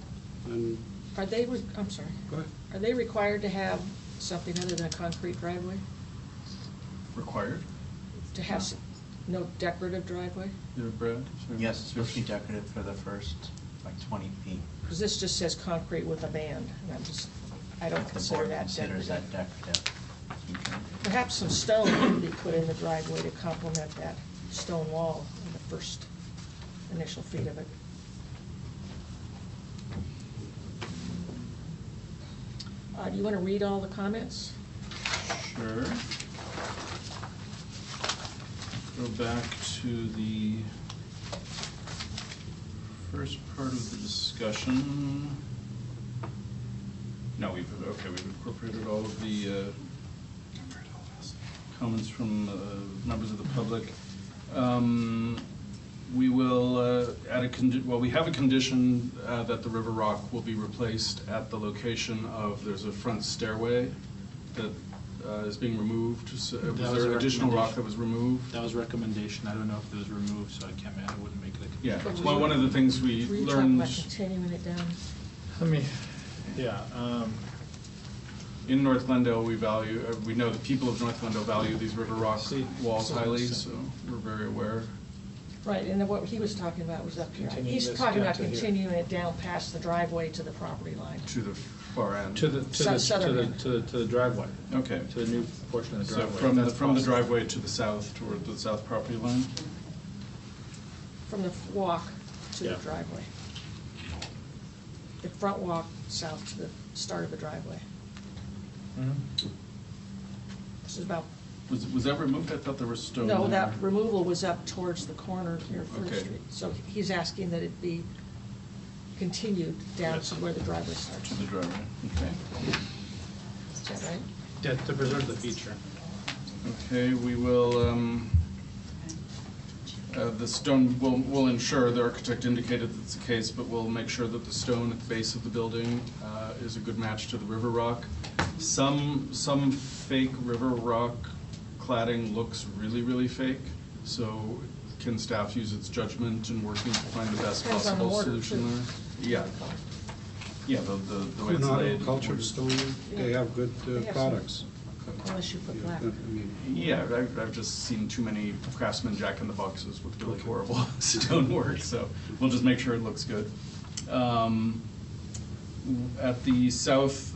S5: And
S3: Are they, I'm sorry.
S5: Go ahead.
S3: Are they required to have something other than a concrete driveway?
S6: Required?
S3: To have no decorative driveway?
S6: Brad? Sorry.
S1: Yes, it's supposed to be decorative for the first, like, 20 feet.
S3: Because this just says concrete with a band, and I don't consider that
S1: The board considers
S3: decorative.
S1: that decorative.
S3: Perhaps some stone could be put in the driveway to complement that stone wall in the first initial feet of it. Do you want to read all the comments?
S6: Sure. Go back to the first part of the discussion. No, we've incorporated all of the comments from members of the public. We will add we have a condition that the river rock will be replaced at the location of, there's a front stairway that is being removed. So was there additional rock that was removed?
S7: That was a recommendation. I don't know if it was removed, so I wouldn't make it a condition.
S6: Yeah, well, one of the things we
S3: Were you
S6: learned.
S3: talking about continuing it down?
S6: In North Glendale, we know the people of North Glendale value these river rock walls highly, so we're very aware.
S3: Right, and what he was talking about was up here.
S7: Continuing
S3: He's
S7: this
S3: talking
S7: down
S3: about
S7: to here.
S3: continuing it down past the driveway to the property line.
S6: To the far end.
S7: To the driveway.
S6: Okay.
S7: To the new portion of the
S6: So
S7: driveway.
S6: from the
S7: That's possible.
S6: driveway to the south, toward the south property line?
S3: From the walk to the
S7: Yeah.
S3: driveway. The front walk south to the start of the driveway. This is about,
S6: Was that removed? I thought there was stone there.
S3: no, that removal was up towards the corner near First
S6: Okay.
S3: Street. So he's asking that it be continued down to where the driveway starts.
S6: To the driveway, okay.
S3: Is that right?
S7: Yeah, to preserve the feature.
S6: Okay, we will, the stone, will ensure, the architect indicated that's the case, but we'll make sure that the stone at the base of the building is a good match to the river rock. Some fake river rock cladding looks really, really fake, so can staff use its judgment in working to find the best
S3: Depends on the
S6: possible
S3: mortar,
S6: solution
S3: too.
S6: there? Yeah. Yeah, the way it's laid.
S5: Cultured stone, they have good
S3: They have
S5: products.
S3: Unless you put black.
S6: Yeah, I've just seen too many craftsman jack-in-the-boxes with really horrible stonework, so we'll just make sure it looks good. At the south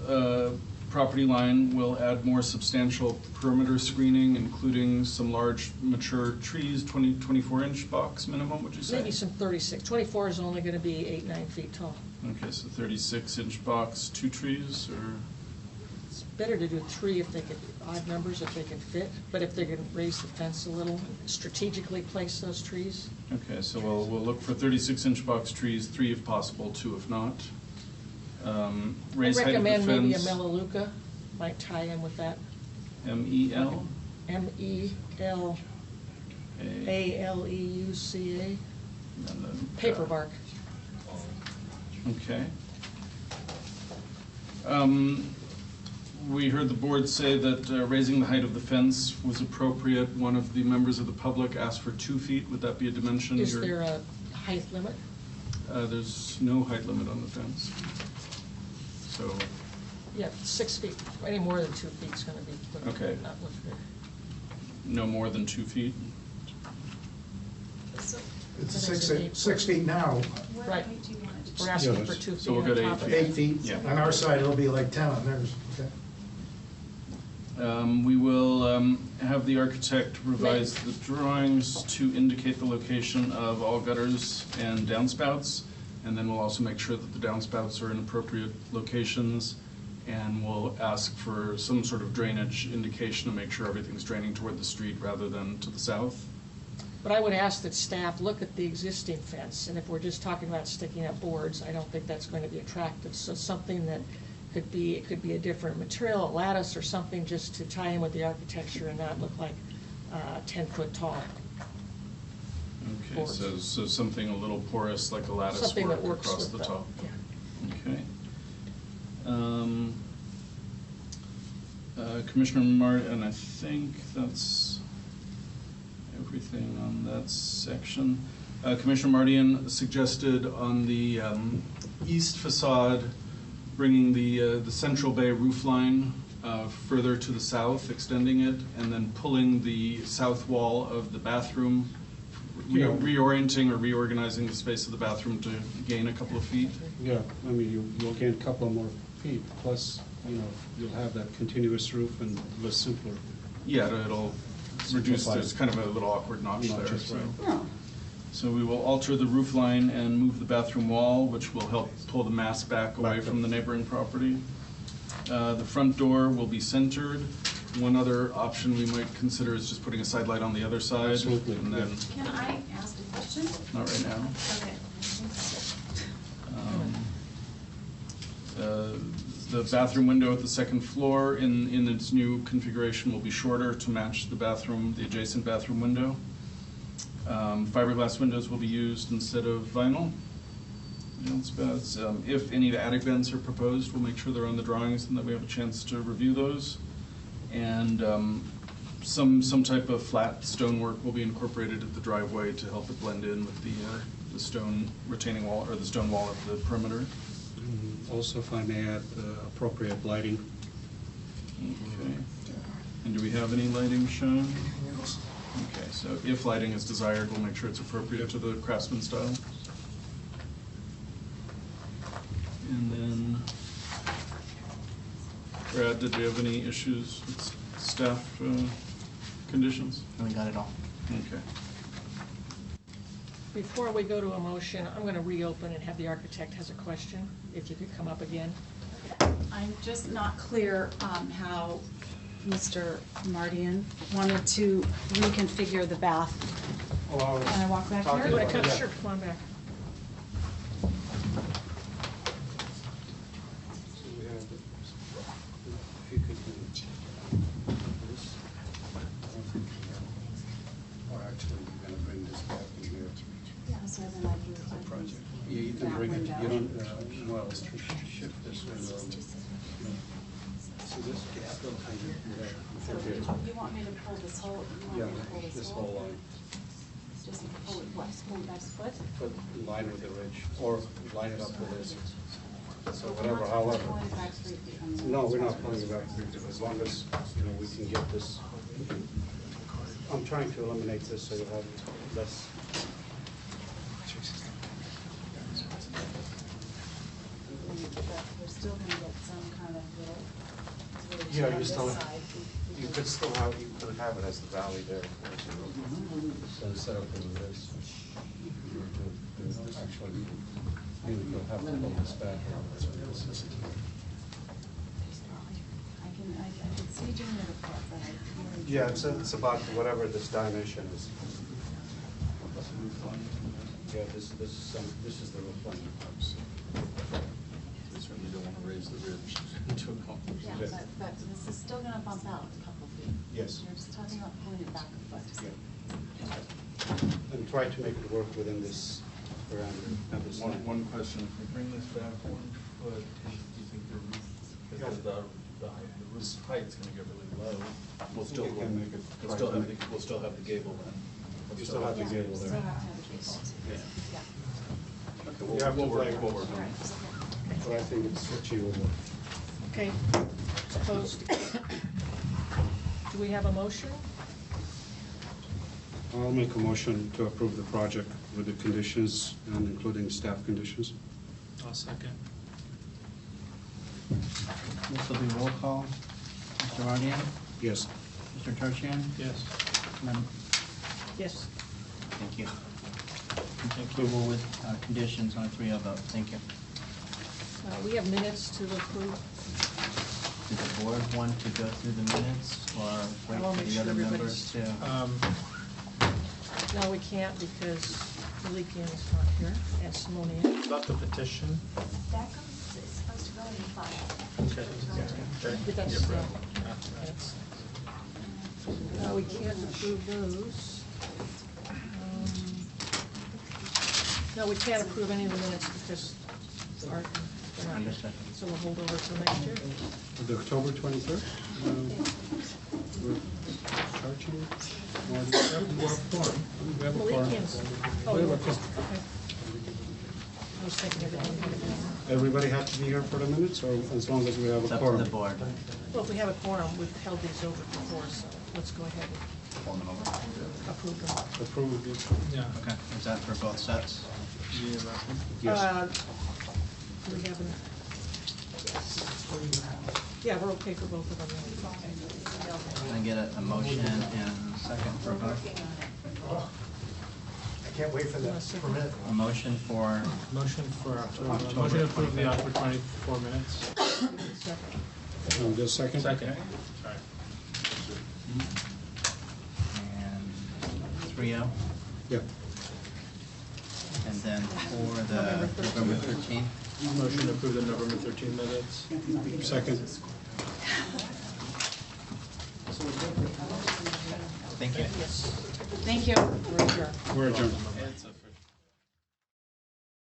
S6: property line, we'll add more substantial perimeter screening, including some large mature trees, 24-inch box minimum, would you say?
S3: Maybe some 36. 24 is only going to be 8, 9 feet tall.
S6: Okay, so 36-inch box, 2 trees, or?
S3: It's better to do 3 if they could, odd numbers if they can fit, but if they can raise the fence a little, strategically place those trees.
S6: Okay, so we'll look for 36-inch box trees, 3 if possible, 2 if not. Raise height of the fence.
S3: I recommend maybe a melaleuca, might tie in with that.
S6: M-E-L?
S3: M-E-L-A-L-E-U-C-A.
S6: And then,
S3: Paper bark.
S6: Okay. We heard the board say that raising the height of the fence was appropriate. One of the members of the public asked for 2 feet. Would that be a dimension?
S3: Is there a height limit?
S6: There's no height limit on the fence. So,
S3: Yeah, 6 feet. Any more than 2 feet is going to be
S6: Okay.
S3: not look good.
S6: no more than 2 feet?
S10: It's 6 feet now.
S3: Right. We're asking for 2 feet
S6: So we'll
S3: on
S6: go to
S3: top
S6: 8
S3: of
S6: feet.
S3: it.
S10: 8 feet.
S6: Yeah.
S10: On our side, it'll be like 10 on theirs. Okay.
S6: We will have the architect revise the drawings to indicate the location of all gutters and downspouts, and then we'll also make sure that the downspouts are in appropriate locations, and we'll ask for some sort of drainage indication to make sure everything's draining toward the street rather than to the south.
S3: But I would ask that staff look at the existing fence, and if we're just talking about sticking up boards, I don't think that's going to be attractive. So something that could be, it could be a different material, a lattice or something, just to tie in with the architecture and not look like 10-foot tall.
S6: Okay,
S3: boards.
S6: so something a little porous, like a lattice
S3: Something
S6: work
S3: that works
S6: across
S3: with
S6: the top.
S3: yeah.
S6: Okay. Commissioner Martin, I think that's everything on that section. Commissioner Mardian suggested on the east facade, bringing the Central Bay roof line further to the south, extending it, and then pulling the south wall of the bathroom, reorienting or reorganizing the space of the bathroom to gain a couple of feet.
S5: Yeah, I mean, you'll gain a couple more feet, plus, you'll have that continuous roof and less simpler.
S6: Yeah, it'll reduce, there's kind of a little awkward notch there.
S5: Notches,
S6: So.
S5: right.
S6: So we will alter the roof line and move the bathroom wall, which will help pull the mass back away from the neighboring property. The front door will be centered. One other option we might consider is just putting a side light on the other side.
S5: Absolutely.
S6: And then,
S9: Can I ask a question?
S6: not right now.
S9: Okay.
S6: The bathroom window at the second floor in its new configuration will be shorter to match the bathroom, the adjacent bathroom window. Fiberglass windows will be used instead of vinyl. If any attic vents are proposed, we'll make sure they're on the drawings and that we have a chance to review those. And some type of flat stonework will be incorporated at the driveway to help it blend in with the stone retaining wall or the stone wall of the perimeter.
S5: Also, if I may add, appropriate lighting.
S6: Okay. And do we have any lighting shown? Okay, so if lighting is desired, we'll make sure it's appropriate to the Craftsman style. And then, Brad, did we have any issues with staff conditions?
S1: We got it all.
S6: Okay.
S3: Before we go to a motion, I'm going to reopen and have the architect has a question, if you could come up again.
S9: I'm just not clear how Mr. Mardian wanted to reconfigure the bath. Can I walk back here?
S3: You want to come? Sure, come on back.
S5: If you could do this. Or actually, you're going to bring this back in here.
S9: Yeah, so then I do the project.
S5: Yeah, you can bring it, you don't, well, shift this window. See this gap?
S9: So you want me to pull this whole,
S5: Yeah, this whole line.
S9: Just pull it, what, pull it by split?
S5: Put in line with the ridge, or line it up with this. So whatever, however.
S9: Pulling it back 3 feet from the.
S5: No, we're not pulling it back 3 feet, as long as, we can get this. I'm trying to eliminate this so you have less.
S9: We're still gonna get some kind of little.
S12: Yeah,
S9: on
S12: you
S9: this
S12: still,
S9: side.
S12: you could still have, you could have it as the valley there.
S5: So instead of doing this, actually, you'll have to pull this back.
S9: I can see doing it apart, but I really.
S12: Yeah, it's about whatever this dimension is.
S5: Yeah, this is the roof line.
S11: Certainly don't want to raise the ridge too much.
S9: Yeah, but this is still gonna bump out a couple feet.
S5: Yes.
S9: You're just talking about pulling it back a foot.
S5: Yeah. And try to make it work within this parameter. Have this line.
S6: One question, if we bring this back 1 foot, do you think the roof, because the roof height's gonna get really low? We'll still,
S5: You can make it
S6: we'll still have the, we'll still have the gable then.
S5: You still have the gable
S9: Still
S5: there.
S9: have to have a cable.
S6: Yeah.
S9: Yeah.
S6: Okay,
S5: You have to
S6: we'll work,
S5: play
S6: we'll work on it.
S5: But I think it's achievable.
S3: Okay, opposed? Do we have a motion?
S5: I'll make a motion to approve the project with the conditions and including staff conditions.
S7: I'll second.
S1: This will be roll call. Mr. Mardian?
S5: Yes.
S1: Mr. Turchian?
S7: Yes.
S1: Madam-
S3: Yes.
S1: Thank you. Approval with conditions on 3-0 vote. Thank you.
S3: We have minutes to approve.
S1: Does the board want to go through the minutes or wait
S3: I'll
S1: for
S3: make
S1: the
S3: sure
S1: other members
S3: everybody's-
S1: to?
S3: No, we can't because Malikian is not here, and Simonian.
S7: About the petition.
S16: That comes, it's supposed to go in the file.
S7: Okay.
S3: But that's,
S7: Yeah,
S3: that's, we can't approve those. No, we can't approve any of the minutes because our, they're not here. So we'll hold over till next year.
S5: The October 23rd? We're charging?
S7: We have a quorum.
S3: Malikian's. Oh, you were, okay. I was thinking everything had to be.
S5: Everybody have to be here for the minutes, or as long as we have
S1: It's
S5: a
S1: up to
S5: quorum?
S1: the board.
S3: Well, if we have a quorum, we've held these over before, so let's go ahead and approve them.
S5: Approve it.
S7: Yeah.
S1: Okay, is that for both sets?
S5: Yes.
S3: Do we have an? Yeah, we're okay for both of them.
S1: Can I get a motion and a second for both?
S10: I can't wait for that permit.
S1: A motion for
S7: Motion for October, motion to approve the October 24 minutes.
S5: Just second?
S7: Second. Sorry.
S1: and 3-0?
S5: Yeah.
S1: And then for the November 13th?
S7: Motion to approve the November 13 minutes.
S5: Second.
S1: Thank you.
S3: Yes.
S9: Thank you.
S3: We're adjourned.
S5: We're adjourned.
S6: It's a